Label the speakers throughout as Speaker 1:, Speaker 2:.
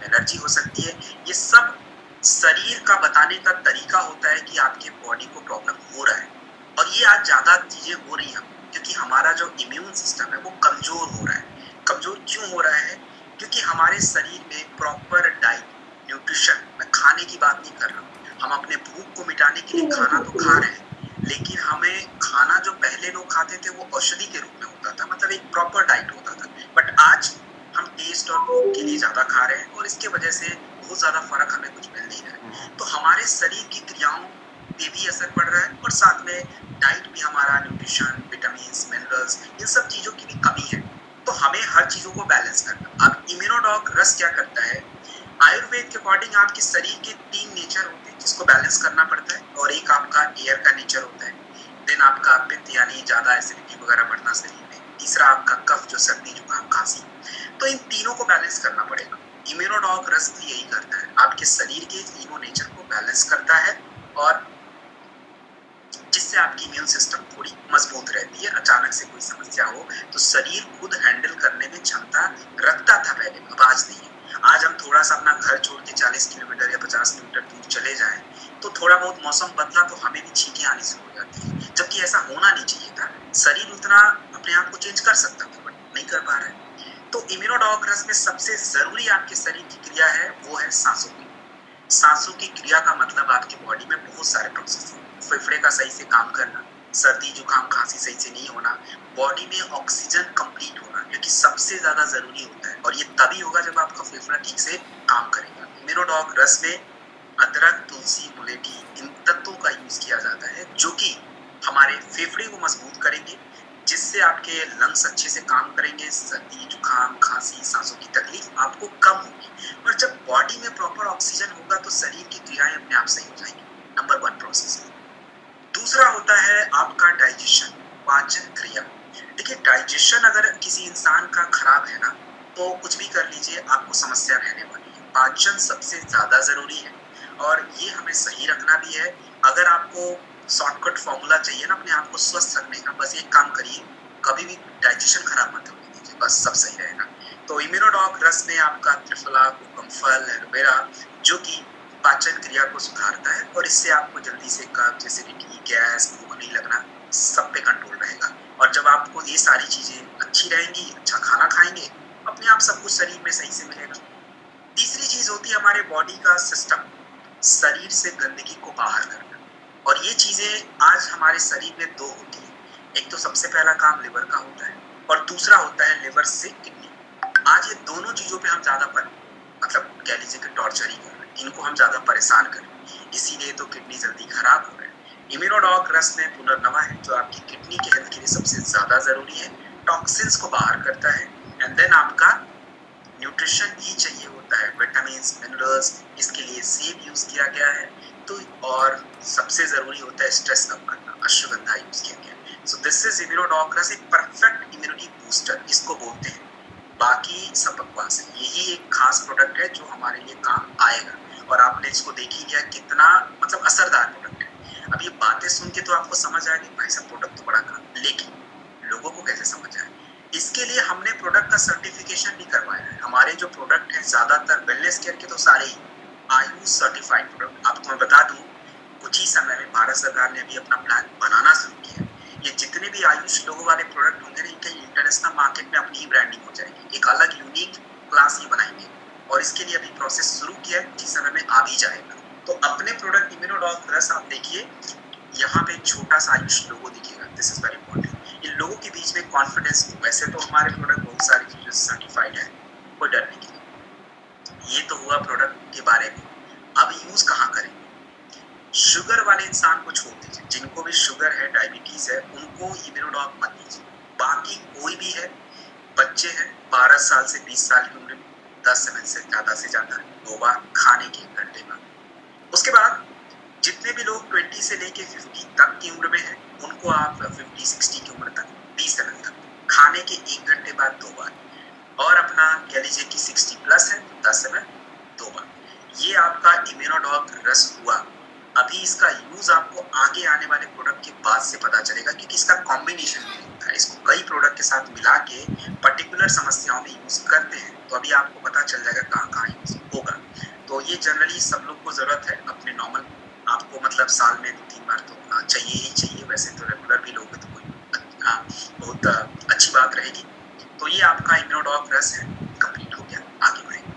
Speaker 1: Energy हो सकती है। ये सब शरीर का बताने का तरीका होता है कि आपके बॉडी को प्रॉब्लम हो रहा है। और ये आज ज़्यादा चीज़ें हो रही हैं क्योंकि हमारा जो इम्यून सिस्टम है वो कमज़ोर हो रहा है। कमज़ोर क्यों हो रहा है? क्योंकि हमारे शरीर में प्रॉपर डाइट, न्यूट्रिशन, मैं खाने की बात नहीं कर रहा हूँ। हम अपने भूख को मिटाने के लिए खाना तो खा रहे हैं, लेकिन हमें खाना जो पहले लोग खाते थे वो औषधि के रूप में होता था, मतलब एक प्रॉपर डाइट होता था। बट आज हम टेस्ट और भूख के लिए ज़्यादा खा रहे हैं और इसके वजह से बहुत ज़्यादा फ़र्क हमें कुछ मिल नहीं रहा है। तो हमारे शरीर की क्रियाओं पे भी असर पड़ रहा है और साथ में डाइट भी हमारा, न्यूट्रिशन, विटामिन्स, मिनरल्स, इन सब चीज़ों की भी कमी है। तो हमें हर चीज़ों को बैलेंस करना। अब इम्यूनोडॉक रस क्या करता है? आयुर्वेद के अकॉर्डिंग आपके शरीर के 3 नेचर होते हैं जिसको बैलेंस करना पड़ता है, और एक आपका एयर का नेचर होता है, देन आपका पित्त यानी ज़्यादा एसिडिटी वगैरह बढ़ना शरीर में, तीसरा आपका कफ जो सर्दी जुकाम खांसी। तो इन तीनों को बैलेंस करना पड़ेगा। इम्यूनोडॉक रस भी यही करता है, आपके शरीर के तीनों नेचर को बैलेंस करता है और जिससे आपकी इम्यून सिस्टम थोड़ी मजबूत रहती है। अचानक से कोई समस्या हो तो शरीर खुद हैंडल करने में क्षमता रखता था पहले, अब आज नहीं है। आज हम थोड़ा सा अपना घर छोड़ के 40 किलोमीटर या 50 किलोमीटर दूर चले जाएं तो थोड़ा बहुत मौसम बदला तो हमें भी छींकें आनी शुरू हो जाती है, जबकि ऐसा होना नहीं चाहिए था। शरीर उतना अपने आप को चेंज कर सकता था बट नहीं कर पा रहा है। तो इम्यूनोडॉक रस में सबसे जरूरी आपके शरीर की क्रिया है वो है सांसों की। सांसों की क्रिया का मतलब आपकी बॉडी में बहुत सारे प्रोसेस हैं। फेफड़े का सही से काम करना, सर्दी जुकाम खांसी सही से नहीं होना, बॉडी में ऑक्सीजन कंप्लीट होना, क्योंकि सबसे ज्यादा जरूरी होता है, और ये तभी होगा जब आपका फेफड़ा ठीक से काम करेगा। इम्यूनोडॉक रस में अदरक, तुलसी, मुलेठी, इन तत्वों का यूज किया जाता है जो कि हमारे फेफड़े को मजबूत करेंगे, जिससे आपके लंग्स अच्छे से काम करेंगे, सर्दी जुकाम खांसी सांसों की तकलीफ आपको कम होगी। और जब बॉडी में प्रॉपर ऑक्सीजन होगा तो शरीर की क्रियाएं अपने आप सही हो जाएंगी। Number 1 process. दूसरा होता है आपका डाइजेशन, पाचन क्रिया। देखिए, डाइजेशन अगर किसी इंसान का खराब है ना तो कुछ भी कर लीजिए आपको समस्या रहने वाली है। पाचन सबसे ज्यादा जरूरी है और ये हमें सही रखना भी है। अगर आपको शॉर्टकट फॉर्मूला चाहिए ना अपने आप को स्वस्थ रखने का, बस एक काम करिए, कभी भी डाइजेशन खराब मत होने दीजिए, बस सब सही रहेगा। तो इम्यूनोडॉक रस में आपका त्रिफला, कोकमफल, एलोवेरा, जो कि पाचन क्रिया को सुधारता है और इससे आपको जल्दी से कब्ज, एसिडिटी, गैस, भूख नहीं लगना, सब पे कंट्रोल रहेगा। और जब आपको ये सारी चीजें अच्छी रहेंगी, अच्छा खाना खाएंगे, अपने आप सब कुछ शरीर में सही से मिलेगा। तीसरी चीज होती है हमारे बॉडी का सिस्टम, शरीर से गंदगी को बाहर करना। और ये चीजें आज हमारे शरीर में दो होती है। एक तो सबसे पहला काम लिवर का होता है और दूसरा होता है लिवर से किडनी। आज ये दोनों चीजों पे हम ज्यादा मतलब कह लीजिए कि टॉर्चर ही कर रहे हैं, इनको हम ज्यादा परेशान कर रहे हैं, इसीलिए तो किडनी जल्दी खराब हो रहा है। इम्यूनोडॉक रस में पुनर्नवा है जो आपकी किडनी के हेल्थ के लिए सबसे ज्यादा जरूरी है, टॉक्सिन्स को बाहर करता है। एंड देन आपका न्यूट्रिशन भी चाहिए होता है, विटामिन्स, मिनरल्स, इसके लिए सेब यूज किया गया है। तो और सबसे जरूरी होता है स्ट्रेस कम करना, अश्वगंधा यूज किया गया है। सो दिस इज इम्यूनोडॉक रस, एक परफेक्ट इम्यूनिटी बूस्टर इसको बोलते हैं। बाकी सब बकवास है, यही एक खास प्रोडक्ट है जो हमारे लिए काम आएगा। और आपने इसको देख ही लिया कितना मतलब असरदार प्रोडक्ट है। अब ये बातें सुन के तो आपको समझ आ गई भाई साहब प्रोडक्ट तो बड़ा काम, लेकिन लोगों को कैसे समझ आए? इसके लिए हमने प्रोडक्ट का सर्टिफिकेशन भी करवाया है। हमारे जो प्रोडक्ट हैं ज्यादातर वेलनेस केयर के तो सारे ही आयुष सर्टिफाइड प्रोडक्ट। आपको मैं बता दूं, कुछ ही समय में भारत सरकार ने अभी अपना प्लान बनाना शुरू किया। ये जितने भी आयुष लोगों वाले प्रोडक्ट होंगे ना, इनके इंटरनेशनल मार्केट में अपनी ही ब्रांडिंग हो जाएगी, एक अलग यूनिक क्लास ही बनाएंगे। और इसके लिए अभी प्रोसेस शुरू किया है, कुछ समय में आ भी जाएगा। तो अपने प्रोडक्ट इम्यूनोडॉक रस आप देखिए, यहाँ पे एक छोटा सा आयुष लोगो दिखेगा, दिस इज वेरी इंपॉर्टेंट। इन लोगों के बीच में कॉन्फिडेंस, वैसे तो हमारे प्रोडक्ट बहुत सारी चीजें सर्टिफाइड है, कोई डर नहीं है। ये तो हुआ प्रोडक्ट के बारे में। अब यूज कहाँ करें? शुगर वाले इंसान को छोड़ दीजिए, जिनको भी शुगर है, डायबिटीज है, उनको इम्यूनोडॉक मत दीजिए। बाकी कोई भी है, बच्चे हैं 12 साल से 20 साल की उम्र में, 10 ml से ज्यादा 2 बार खाने के 1 घंटे बाद। उसके बाद जितने भी लोग 20 से लेके 50 तक की उम्र में हैं, उनको आप 50-60 की उम्र तक 20 ml तक खाने के 1 घंटे बाद 2 बार। और अपना कह लीजिए कि 60 प्लस है तो 10 ml 2 बार। ये आपका इम्यूनोडॉक रस हुआ। अभी इसका यूज आपको आगे आने वाले प्रोडक्ट के बाद से पता चलेगा, क्योंकि इसका कॉम्बिनेशन होता है, इसको कई प्रोडक्ट के साथ मिला के पर्टिकुलर समस्याओं में यूज करते हैं। तो अभी आपको पता चल जाएगा कहाँ कहाँ यूज होगा। ये जनरली सब लोग को ज़रूरत है अपने नॉर्मल, आपको मतलब साल में 2-3 बार तो चाहिए ही चाहिए, वैसे तो रेगुलर भी लोगे तो कोई बहुत अच्छी बात रहेगी। तो ये आपका इम्यूनोडॉक रस है, कंप्लीट हो गया, आगे बढ़ेंगे।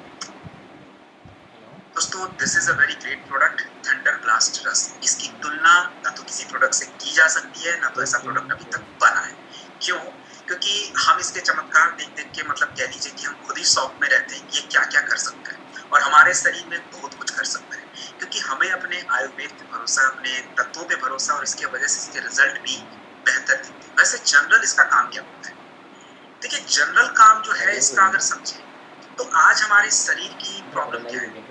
Speaker 1: दोस्तों this is a very great product, thunder blast रस। इसकी तुलना ना तो किसी प्रोडक्ट से की जा सकती है, ना तो ऐसा प्रोडक्ट अभी तक बना है। क्यों? क्योंकि हम इसके चमत्कार देख देख के मतलब कह लीजिए कि हम खुद ही शौक में रहते हैं कि ये क्या क्या कर सकता है और हमारे शरीर में बहुत कुछ कर सकता है, क्योंकि हमें अपने आयुर्वेद पे भरोसा, अपने तत्वों पे भरोसा, और इसके वजह से इसके रिजल्ट भी बेहतर दिखते हैं। वैसे जनरल इसका काम क्या होता है? देखिए जनरल काम जो है इसका अगर समझे तो आज हमारे शरीर की प्रॉब्लम क्या है?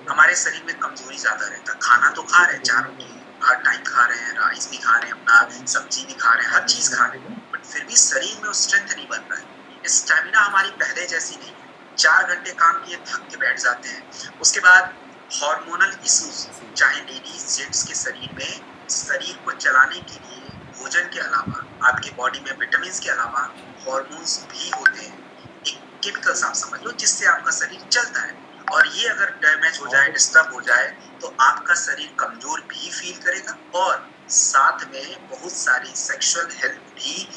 Speaker 1: हमारे शरीर में कमजोरी ज्यादा रहता है। खाना तो खा रहे हैं, 4 रोटी हर टाइम खा रहे हैं, राइस भी खा रहे हैं, अपना सब्जी भी खा रहे हैं, हर चीज खा रहे हैं, बट फिर भी शरीर में वो स्ट्रेंथ नहीं बन रहा है। स्टेमिना हमारी पहले जैसी नहीं है। 4 घंटे काम किए थक के बैठ जाते हैं। उसके बाद हार्मोनल इश्यूज, चाहे लेडीज जेंट्स के शरीर में, शरीर को चलाने के लिए भोजन के अलावा आपकी बॉडी में विटामिन के अलावा हॉर्मोन्स भी होते हैं, एक केमिकल्स आप समझ लो, जिससे आपका शरीर चलता है। और ये अगर डैमेज हो जाए, डिस्टर्ब हो जाए, तो आपका शरीर कमजोर भी फील करेगा और साथ में बहुत सारी सेक्सुअल हेल्थ भी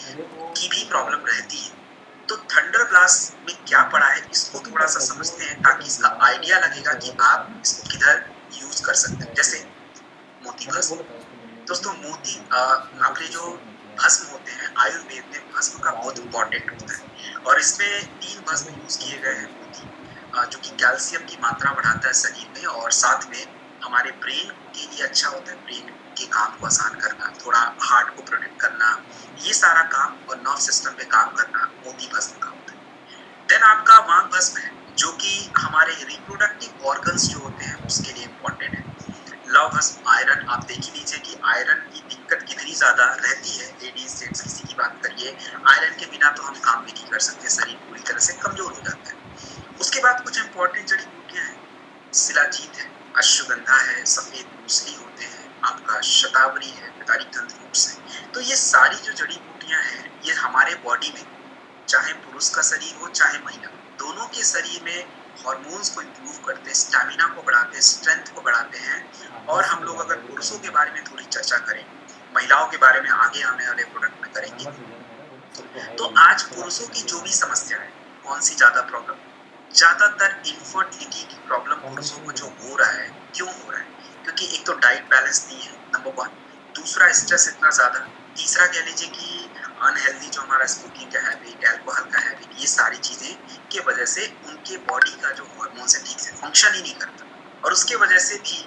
Speaker 1: की भी प्रॉब्लम रहती है। तो थंडर ब्लास्ट में क्या पड़ा है इसको थोड़ा सा समझते हैं, ताकि इसका आइडिया लगेगा कि आप इसको किधर यूज कर सकते हैं। जैसे मोती भस्म। दोस्तों मोती आपके जो भस्म होते हैं, आयुर्वेद में भस्म का बहुत इंपॉर्टेंट होता है और इसमें 3 भस्म यूज किए गए हैं मोती, जो कि कैल्शियम की मात्रा बढ़ाता है शरीर में और साथ में हमारे ब्रेन के लिए अच्छा होता है, ब्रेन के काम को आसान करना, थोड़ा हार्ट को प्रोटेक्ट करना, ये सारा काम और नर्व सिस्टम पे काम करना मोती भस्म का होता है। देन आपका वांग भस्म है, जो कि हमारे रिप्रोडक्टिव ऑर्गन्स जो होते हैं उसके लिए इम्पोर्टेंट है। लव भस्म आयरन, आप देख ही लीजिए कि आयरन की दिक्कत कितनी ज्यादा रहती है, लेडीज जेंट्स किसी की बात करिए, आयरन के बिना तो हम काम भी नहीं कर सकते, शरीर पूरी तरह से कमजोर हो जाता है। उसके बाद कुछ इंपॉर्टेंट जड़ी बूटियां हैं, शिलाजीत है, अश्वगंधा है, सफेद मूसली होते हैं, आपका शतावरी है, पितारी तंत्र रूट्स है। तो ये सारी जो जड़ी बूटियां हैं ये हमारे बॉडी में, चाहे पुरुष का शरीर हो चाहे महिला, दोनों के शरीर में हार्मोन्स को इम्प्रूव करते हैं, स्टैमिना को बढ़ाते हैं, स्ट्रेंथ को बढ़ाते हैं। और हम लोग अगर पुरुषों के बारे में थोड़ी चर्चा करें, महिलाओं के बारे में आगे आने वाले प्रोडक्ट में करेंगे, तो आज पुरुषों की जो भी समस्या है, कौन सी ज्यादा प्रॉब्लम, ज्यादातर इनफर्टिलिटी की प्रॉब्लम पुरुषों को जो हो रहा है, क्यों हो रहा है? क्योंकि एक तो डाइट बैलेंस नहीं है, नंबर 1, दूसरा स्ट्रेस इतना ज्यादा, तीसरा कह लीजिए कि अनहेल्दी जो हमारा स्मोकिंग का हैबिट, अल्कोहल का हैबिट, ये सारी चीजें की वजह से उनके बॉडी का जो हार्मोन है ठीक से फंक्शन ही नहीं करता, और उसके वजह से भी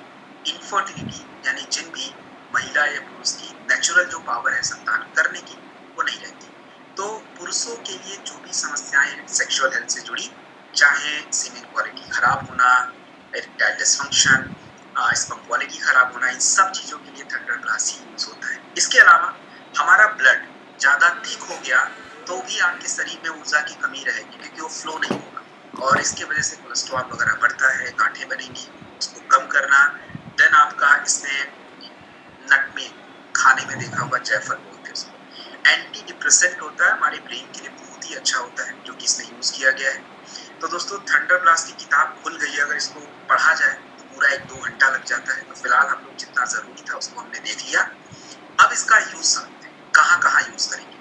Speaker 1: इनफर्टिलिटी, यानी जिन भी महिला या पुरुष की नेचुरल जो पावर है संतान करने की, वो नहीं रहती। तो पुरुषों के लिए जो भी समस्याएं हैं सेक्सुअल हेल्थ से जुड़ी, चाहे सीमेन क्वालिटी खराब होना, इरेक्टाइल डिसफंक्शन, स्पर्म क्वालिटी खराब होना, इन सब चीजों के लिए थंडर ग्लास ही यूज होता है। इसके अलावा हमारा ब्लड ज्यादा थिक हो गया तो भी आपके शरीर में ऊर्जा की कमी रहेगी, क्योंकि वो फ्लो नहीं होगा और इसके वजह से कोलेस्ट्रॉल वगैरह बढ़ता है, गांठे बनेंगी, उसको कम करना। देन आपका इसमें नट में खाने में देखा होगा जायफल बोलते हैं उसको, एंटी डिप्रेसेंट होता है, हमारे ब्रेन के लिए बहुत ही अच्छा होता है, जो कि इसमें यूज किया गया है। तो दोस्तों थंडर ब्लास्ट की किताब खुल गई है, अगर इसको पढ़ा जाए तो पूरा 1-2 घंटा लग जाता है। तो फिलहाल हम लोग जितना जरूरी था उसको हमने देख लिया। अब इसका यूज समझते हैं, कहाँ कहाँ यूज करेंगे।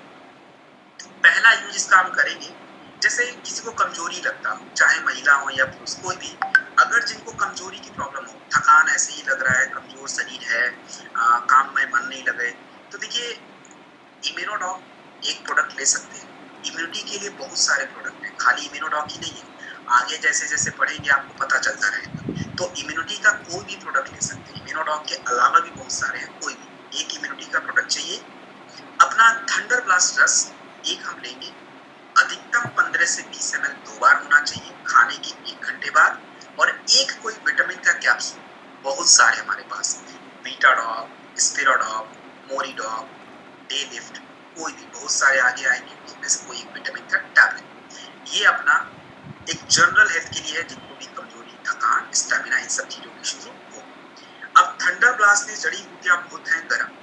Speaker 1: पहला यूज इसका हम करेंगे, जैसे किसी को कमजोरी लगता हो, चाहे महिला हो या पुरुष, कोई भी, अगर जिनको कमजोरी की प्रॉब्लम हो, थकान ऐसे ही लग रहा है, कमजोर शरीर है, काम में मन नहीं लगे, तो देखिए इम्यूनोडॉक एक प्रोडक्ट ले सकते हैं। इम्यूनिटी के लिए बहुत सारे प्रोडक्ट हैं, खाली इम्यूनोडॉक ही नहीं है, आगे जैसे जैसे पढ़ेंगे आपको पता चलता रहेगा। तो इम्यूनिटी का कोई भी प्रोडक्ट ले सकते हैं, इम्यूनोडॉक के अलावा भी बहुत सारे हैं, कोई भी एक इम्यूनिटी का प्रोडक्ट चाहिए। अपना थंडर ब्लास्ट रस एक हम लेंगे, अधिकतम 15 से 20 ml 2 बार होना चाहिए, खाने के 1 घंटे बाद, और एक कोई विटामिन का कैप्सूल, बहुत सारे हमारे पास, बीटाडॉग, स्पिराडॉग, मोरीडॉग, डे लिफ्ट, कोई भी, बहुत सारे आगे आएंगे, उसमें से कोई एक विटामिन का टैबलेट, ये अपना एक जनरल हेल्थ के लिए है, जिनको भी कमजोरी, थकान, स्टेमिना, इन सब चीजों की शुरू हो। अब थंडर ब्लास्ट में जड़ी बूटियां बहुत हैं गर्म,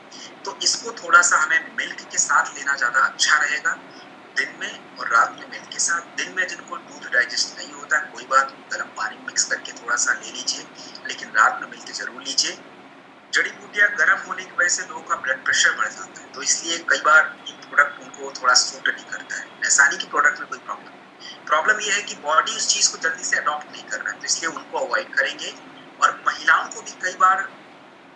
Speaker 1: तो इसको थोड़ा सा हमें मिल्क के साथ लेना ज्यादा अच्छा रहेगा, दिन में और रात में मिल्क के साथ। दिन में जिनको दूध डाइजेस्ट नहीं होता होता है कोई बात, गर्म पानी मिक्स करके थोड़ा सा ले लीजिए, लेकिन रात में मिलके जरूर लीजिए। जड़ी बूटियां गर्म होने की वजह से लोगों का ब्लड प्रेशर बढ़ जाता है, तो इसलिए कई बार ये प्रोडक्ट उनको थोड़ा सूट नहीं करता है। ऐसा नहीं कि प्रोडक्ट में कोई प्रॉब्लम ये है कि बॉडी उस चीज को जल्दी से अडॉप्ट नहीं कर रहा है, तो इसलिए उनको अवॉइड करेंगे। और महिलाओं को भी कई बार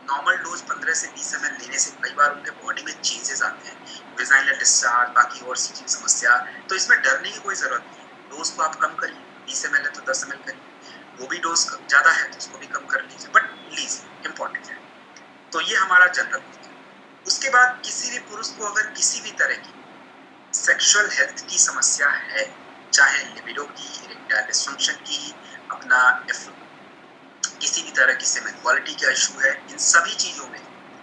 Speaker 1: नॉर्मल डोज 15 से 20 ml लेने से कई बार उनके बॉडी में चेंजेस आते हैं, वेजाइनल डिस्चार्ज, बाकी और सी चीज समस्या, तो इसमें डरने की कोई जरूरत नहीं है। डोज को आप कम करिए, 20 ml है तो 10 ml करिए, वो भी डोज ज्यादा है तो उसको भी कम कर लीजिए, बट लीजिए, इंपॉर्टेंट है। तो ये हमारा जनरल है। उसके बाद किसी भी पुरुष को अगर किसी भी तरह की सेक्सुअल हेल्थ की समस्या है, चाहे लिबिडो की, इरेक्टाइल डिसफंक्शन की, अपना किसी भी तरह की सेमेन क्वालिटी का इशू है, इन सभी चीजों में,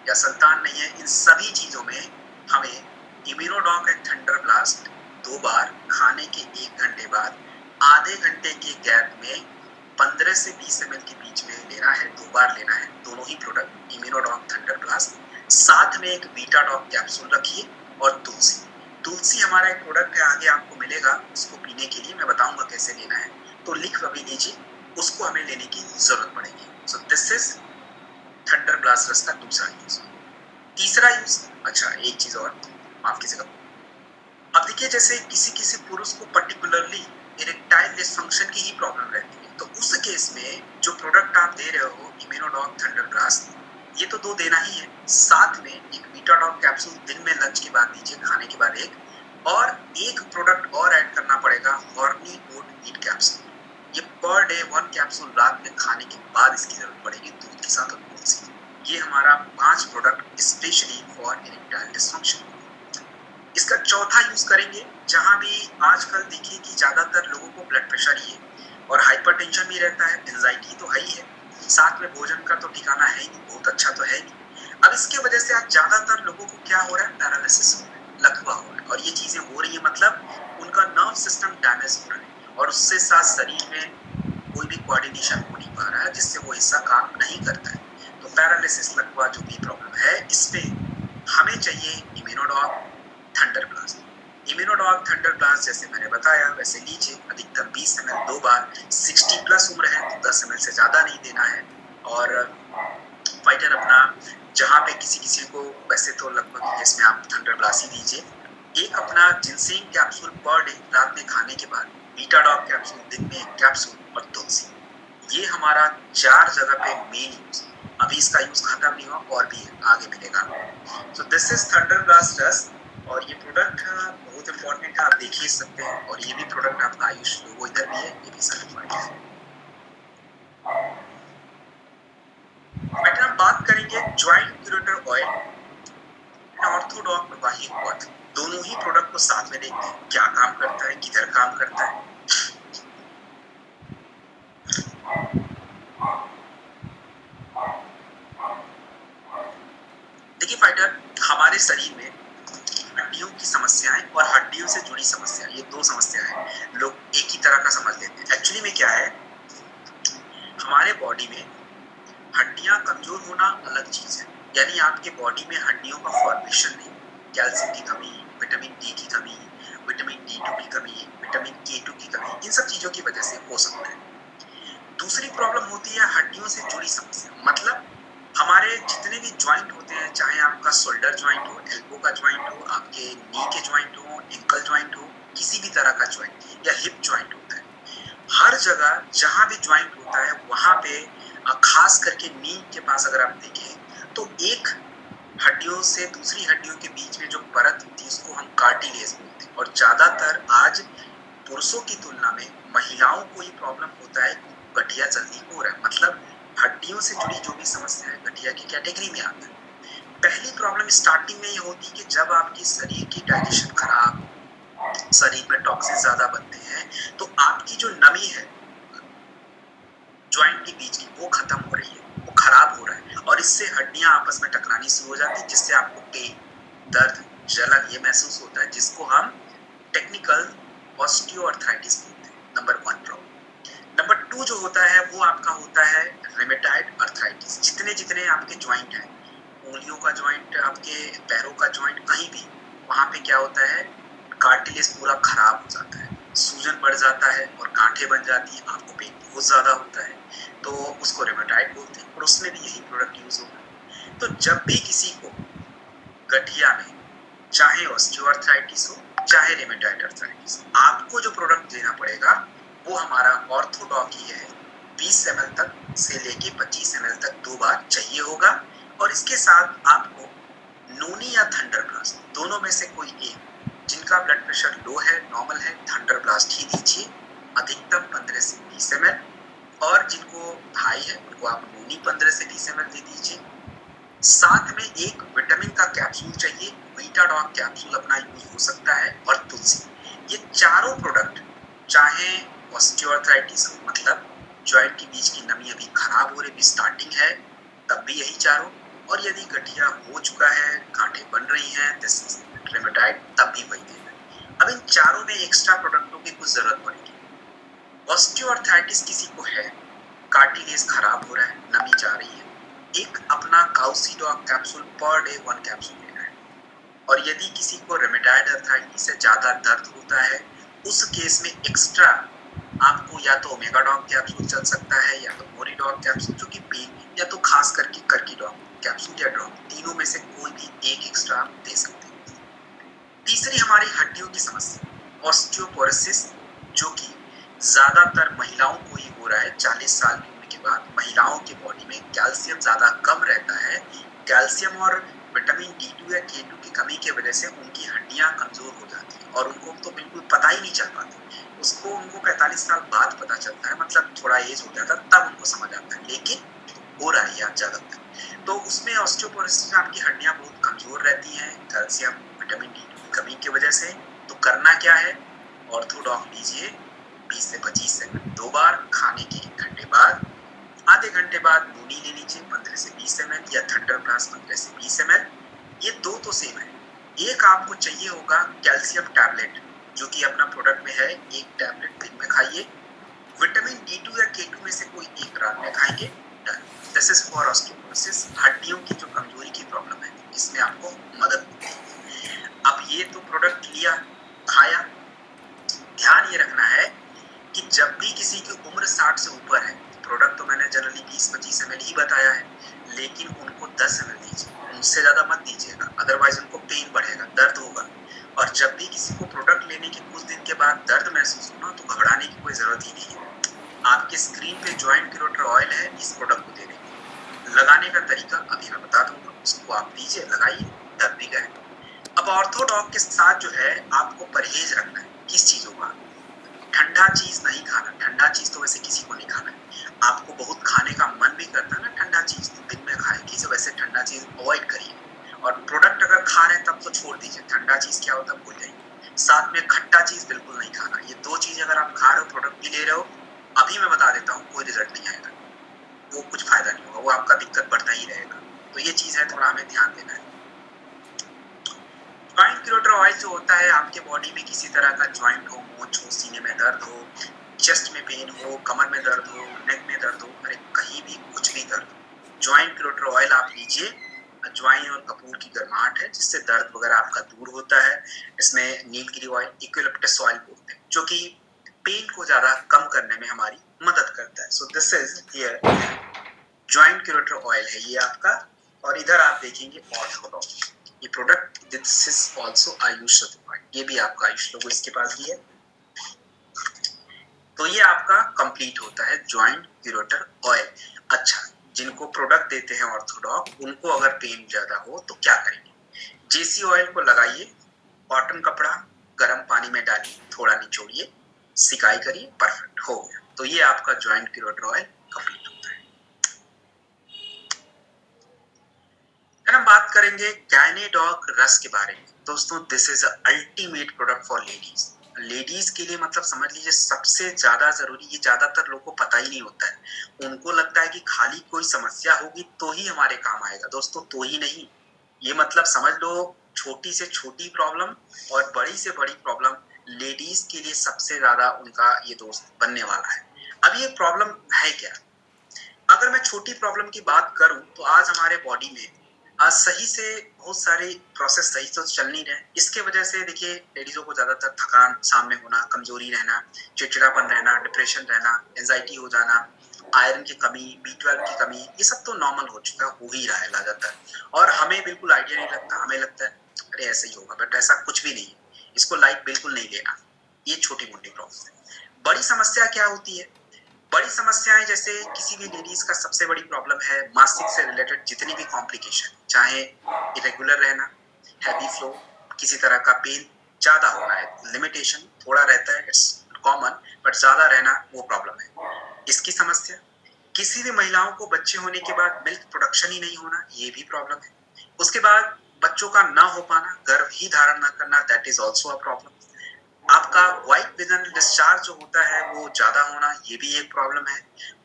Speaker 1: या संतान नहीं है, इन सभी चीजों में हमें इम्यूनोडॉक एंड थंडर ब्लास्ट 2 बार खाने के 1 घंटे बाद आधे घंटे के गैप में 15 से 20 ml के बीच में लेना है, 2 बार लेना है, दोनों ही प्रोडक्ट इम्यूनोडॉक थंडर ब्लास्ट। साथ में एक बीटाडॉक कैप्सूल रखिए और तुलसी हमारा एक प्रोडक्ट है, आगे आपको मिलेगा, उसको पीने के लिए मैं बताऊंगा कैसे लेना है, तो लिख अभी लीजिए, उसको हमें लेने की जरूरत पड़ेगी। So this is thunder blast रस का दूसरा यूज। तीसरा यूज, अच्छा एक चीज और माफ कीजिएगा, अब देखिए जैसे किसी किसी पुरुष को पर्टिकुलरली इरेक्टाइल डिसफंक्शन की ही प्रॉब्लम रहती है, तो उस केस में जो प्रोडक्ट आप दे रहे हो इम्यूनोडॉक थंडर ब्लास्ट, ये तो 2 देना ही है, साथ में एक बीटाडॉक कैप्सूल दिन में लंच के बाद दीजिए, खाने के बाद एक, और एक प्रोडक्ट और ऐड करना पड़ेगा, हॉर्नी ओट मीट कैप्सूल। ये पर डे 1 कैप्सूल रात में खाने के बाद इसकी जरूरत पड़ेगी, दूध के साथ और तुलसी। ये हमारा 5 product specially for erectile dysfunction. इसका चौथा यूज करेंगे, जहां भी आजकल देखिए कि ज्यादातर लोगों को ब्लड प्रेशर ही है और हाइपरटेंशन भी रहता है, एंजाइटी तो है ही है, साथ में भोजन का तो ठिकाना है ही नहीं, बहुत अच्छा तो है नहीं। अब इसके वजह से आज ज्यादातर लोगों को क्या हो रहा है, पैरालिसिस हो रहा है, लकवा हो रहा है, और ये चीजें हो रही है मतलब उनका नर्व सिस्टम डैमेज हो रहा है, और उससे साथ शरीर में कोई भी कोऑर्डिनेशन हो नहीं पा रहा है, जिससे वो हिस्सा काम नहीं करता है। तो पैरालिसिस, लकवा जो भी प्रॉब्लम है, इस पे हमें चाहिए Immunodoc thunder blast. Immunodoc thunder blast जैसे मैंने बताया वैसे लीजिए, अधिकतम 20 ml 2 बार, 60 प्लस उम्र है तो 10 ml से ज्यादा नहीं देना है। और फाइटर अपना जहाँ पे किसी किसी को, वैसे तो लगभग केस में आप थंडर ब्लास्ट ही दीजिए, एक अपना जिनसेंग कैप्सूल पर डे रात में खाने के बाद, बीटाडॉक कैप्सूल दिन में 1 कैप्सूल, और तुलसी। ये हमारा 4 जगह पे मेन यूज। अभी इसका यूज खत्म नहीं हुआ, और भी आगे मिलेगा। So this is thunder blast रस, और ये प्रोडक्ट बहुत इंपॉर्टेंट है, आप देख ही सकते हैं, और ये भी प्रोडक्ट आपका आयुष लोगो इधर भी है, ये भी सर्टिफाइड है। हम बात करेंगे ज्वाइंट क्यूरेटर ऑयल, ऑर्थोडॉक वाही क्वाथ, दोनों ही प्रोडक्ट को साथ में देखते हैं, क्या काम करता है, किधर काम करता है। देखिए फाइटर, हमारे शरीर में हड्डियों की समस्याएं और हड्डियों से जुड़ी समस्या, ये 2 समस्याएं हैं, लोग एक ही तरह का समझ लेते हैं। एक्चुअली में क्या है, हमारे बॉडी में हड्डियां कमजोर होना अलग चीज है, यानी आपके बॉडी में हड्डियों का फॉर्मेशन नहीं, कैल्शियम की कमी, विटामिन डी की कमी, विटामिन D2 की कमी, विटामिन K2 की कमी, इन सब चीजों की वजह से हो सकता है। दूसरी प्रॉब्लम होती है हड्डियों से जुड़ी समस्या, मतलब हमारे जितने भी ज्वाइंट होते हैं, चाहे आपका शोल्डर ज्वाइंट हो, एल्बो का ज्वाइंट हो, आपके नी के ज्वाइंट हो, एंकल ज्वाइंट हो, किसी भी तरह का ज्वाइंट, या हिप ज्वाइंट होता है, हर जगह जहां भी ज्वाइंट होता है वहां पे, खास करके नी के पास अगर आप देखें तो एक हड्डियों से दूसरी हड्डियों के बीच में जो परत होती है उसको हम कार्टिलेज बोलते हैं, और ज्यादातर आज पुरुषों की तुलना में महिलाओं को ये प्रॉब्लम होता है, गठिया जल्दी हो रहा है, मतलब हड्डियों से जुड़ी जो भी समस्या है गठिया की कैटेगरी में आता है। पहली प्रॉब्लम स्टार्टिंग में ये होती है कि जब आपकी शरीर की डाइजेशन खराब, शरीर में टॉक्सिन ज्यादा बनते हैं, तो आपकी जो नमी है ज्वाइंट के बीच की वो खत्म हो रही है, वो खराब हो रहा है, और इससे हड्डियां आपस में टकरानी शुरू हो जाती है, जिससे आपको पेन, दर्द, जलन ये महसूस होता है, जिसको हम टेक्निकल ऑस्टियोआर्थराइटिस बोलते हैं। Number 1 problem. नंबर 2 जो होता है वो आपका होता है रेमेटाइड अर्थराइटिस। जितने जितने आपके ज्वाइंट हैं, उंगलियों का ज्वाइंट, आपके पैरों का ज्वाइंट, कहीं भी, वहां पे क्या होता है, कार्टिलेज पूरा खराब हो जाता है, सूजन बढ़ जाता है और गांठें बन जाती हैं, आपको पेन बहुत ज़्यादा होता है, तो उसको रेमेटाइड बोलते हैं और उसमें भी यही प्रोडक्ट यूज़ होगा। तो जब भी किसी को गठिया में चाहे ऑस्टियोआर्थराइटिस हो चाहे रेमेटाइड अर्थराइटिस, आपको जो प्रोडक्ट देना पड़ेगा वो हमारा ऑर्थोडॉक ही है। 20 ml तक से लेके 25 ml तक 2 बार चाहिए होगा और इसके साथ आपको नोनी या थंडर ब्लास्ट दोनों में से कोई एक, जिनका ब्लड प्रेशर लो है नॉर्मल है, थंडर ब्लास्ट ही दीजिए, अधिकतम 15 से 20 ml, और जिनको हाई है उनको आप नोनी 15 से 20 ml दे दीजिए। साथ में एक विटामिन का कैप्सूल चाहिए, वीटाडॉक कैप्सूल अपना यूज हो सकता है, और तुलसी। ये चारों प्रोडक्ट, चाहे ऑस्टियोआर्थराइटिस हो मतलब जॉइंट के बीच की नमी अभी खराब हो रही, स्टार्टिंग है, तब भी यही चारों, और यदि गठिया हो चुका है, गांठें बन रही हैं, दिस इज रेमेटाइड, तब भी वही देना। अब इन चारों में एक्स्ट्रा प्रोडक्टों की कुछ जरूरत पड़ेगी। ऑस्टियोआर्थराइटिस किसी को है, कार्टिलेज खराब हो रहा है, नमी जा रही है, एक अपना काउसीडॉक कैप्सूल पर डे 1 कैप्सूल लेना है। और यदि किसी को रेमेटाइड अर्थराइटिस से ज्यादा दर्द होता है, उस केस में एक्स्ट्रा आपको या तो ओमेगाडॉक कैप्सूल चल सकता है या तो मोरिडॉक कैप्सूल, जो कि पेन, या तो खास करके कर्कीडॉक कैप्सूल या ड्रॉप, तीनों में से कोई भी एक एक्स्ट्रा आप दे सकते हैं। तीसरी हमारी हड्डियों की समस्या ऑस्टियोपोरोसिस, जो कि ज्यादातर महिलाओं को ही हो रहा है। 40 साल की उम्र के बाद महिलाओं के बॉडी में कैल्शियम ज्यादा कम रहता है। कैल्शियम और विटामिन D2 या K2 की कमी की वजह से उनकी हड्डियां कमजोर हो जाती हैं और उनको तो बिल्कुल पता ही नहीं चल पाता। उसको उनको 45 साल बाद पता चलता है, मतलब थोड़ा एज हो जाता है तब उनको समझ आता है, लेकिन हो रहा है यार ज्यादातर। तो उसमें ऑस्टियोपोरोसिस में आपकी हड्डियां बहुत कमजोर रहती हैं कैल्शियम विटामिन D2 की कमी की वजह से। तो करना क्या है, ऑर्थोडॉक लीजिए 20 से 25 सेकंड 2 बार, खाने के 1 घंटे बाद, आधे घंटे बाद नूनी ले लीजिए 15 से 20 ml, या थंडर ब्लास्ट 15 से 20 ml। ये दो तो सेम है। एक आपको चाहिए होगा कैल्शियम टैबलेट, जो कि अपना प्रोडक्ट में है, एक टैबलेट दिन में खाइए। विटामिन D2 या K2 में से कोई एक रात में खाएंगे। दिस इज फॉर ऑस्टियोपोरोसिस, हड्डियों की जो कमजोरी की प्रॉब्लम है, इसमें आपको मदद मिलती है। अब ये तो प्रोडक्ट लिया, खाया। ध्यान ये रखना है कि जब भी किसी की उम्र 60 से ऊपर है, प्रोडक्ट तो मैंने जनरली 20-25 ml ही बताया है, लेकिन उनको 10 ml दीजिए, उनसे ज्यादा मत दीजिएगा, अदरवाइज उनको पेन बढ़ेगा, दर्द होगा। और जब भी किसी को प्रोडक्ट लेने के कुछ दिन के बाद दर्द महसूस हो ना, तो घबराने की कोई जरूरत ही नहीं है। आपके स्क्रीन पे जॉइंट क्यूरेटर ऑयल है, इस प्रोडक्ट को दे देंगे। लगाने का तरीका अभी मैं बता दूंगा, उसको आप लीजिए, लगाइए, दर्द भी गए। अब ऑर्थोडॉक के साथ जो है आपको परहेज रखना है किस चीजों का, ठंडा चीज नहीं खाना। ठंडा चीज तो वैसे किसी को नहीं खाना है। आपको बहुत खाने का मन भी करता है ना ठंडा चीज, तो दिन में खाए, किसी वैसे ठंडा चीज अवॉइड करिए। और प्रोडक्ट अगर खा रहे हैं तब तो छोड़ दीजिए, ठंडा चीज क्या होता है भूल जाइए। साथ में खट्टा चीज बिल्कुल नहीं खाना। ये दो चीज अगर आप खा रहे हो, प्रोडक्ट भी ले रहे हो, अभी मैं बता देता हूँ कोई रिजल्ट नहीं आएगा, वो कुछ फायदा नहीं होगा, वो आपका दिक्कत बढ़ता ही रहेगा। तो ये चीज है, थोड़ा हमें ध्यान देना है। जॉइंट क्यूरेटर ऑयल जो होता है, आपके बॉडी में किसी तरह का जॉइंट हो, मोच हो, सीने में दर्द हो, चेस्ट में पेन हो, कमर में दर्द हो, नेक में दर्द हो, अरे कहीं भी कुछ भी दर्द हो, जॉइंट क्यूरेटर ऑयल आप लीजिए। अजवाइन और कपूर की गर्माहट है जिससे दर्द वगैरह आपका दूर होता है। इसमें नीलगिरी ऑयल, इक्विलिप्टस ऑयल बोलते हैं, जो कि पेन को ज्यादा कम करने में हमारी मदद करता है। So this is here joint curator oil है ये आपका। और इधर आप देखेंगे ऑर्थोडॉक, ये product this is also Ayush certified, ये भी आपका आयुष लोगो इसके पास भी है। तो ये आपका कंप्लीट होता है जॉइंट क्यूरेटर ऑयल। अच्छा, जिनको प्रोडक्ट देते हैं ऑर्थोडॉक, उनको अगर पेन ज्यादा हो तो क्या करेंगे, जेसी ऑयल को लगाइए, कॉटन कपड़ा गर्म पानी में डालिए, थोड़ा निचोड़िए, सिकाई करिए, परफेक्ट हो गया। तो ये आपका जॉइंट क्यूरेटर ऑयल कंप्लीट होता है। फिर हम बात करेंगे गायनेडॉक रस के बारे में। दोस्तों, this is ultimate product for ladies. Ladies के लिए मतलब समझ लीजिए सबसे ज्यादा जरूरी, ये ज्यादातर लोगों को पता ही नहीं होता है। उनको लगता है कि खाली कोई समस्या होगी तो ही हमारे काम आएगा। दोस्तों, तो ही नहीं, ये मतलब समझ लो छोटी से छोटी प्रॉब्लम और बड़ी से बड़ी प्रॉब्लम, लेडीज के लिए सबसे ज्यादा उनका ये दोस्त बनने वाला है। अब ये प्रॉब्लम है क्या? अगर मैं छोटी प्रॉब्लम की बात करूं तो आज हमारे बॉडी में सही से बहुत सारे प्रोसेस सही से चल नहीं रहे, इसके वजह से देखिए लेडीजों को ज्यादातर थकान सामने होना, कमजोरी रहना, चिड़चिड़ापन रहना, डिप्रेशन रहना, एंजाइटी हो जाना, आयरन की कमी, B12 की कमी, ये सब तो नॉर्मल हो चुका, हो ही रहा है ज्यादातर। और हमें बिल्कुल आइडिया नहीं लगता, हमें लगता है अरे ऐसे ही होगा, बट ऐसा कुछ भी नहीं है, इसको लाइट बिल्कुल नहीं लेना। ये छोटी मोटी प्रॉब्लम है। बड़ी समस्या क्या होती है? बड़ी समस्याएं जैसे किसी भी लेडीज का सबसे बड़ी प्रॉब्लम है मासिक से रिलेटेड जितनी भी कॉम्प्लिकेशन, चाहे इरेगुलर रहना, हैवी फ्लो, किसी तरह का पेन ज्यादा होना है, लिमिटेशन थोड़ा रहता है, इट्स कॉमन, बट ज्यादा रहना वो प्रॉब्लम है। इसकी समस्या, किसी भी महिलाओं को बच्चे होने के बाद मिल्क प्रोडक्शन ही नहीं होना, ये भी प्रॉब्लम है। उसके बाद बच्चों का ना हो पाना, गर्भ ही धारण ना करना, that is also a problem. आपका व्हाइट विजन डिस्चार्ज जो होता है वो ज्यादा होना, ये भी एक प्रॉब्लम है।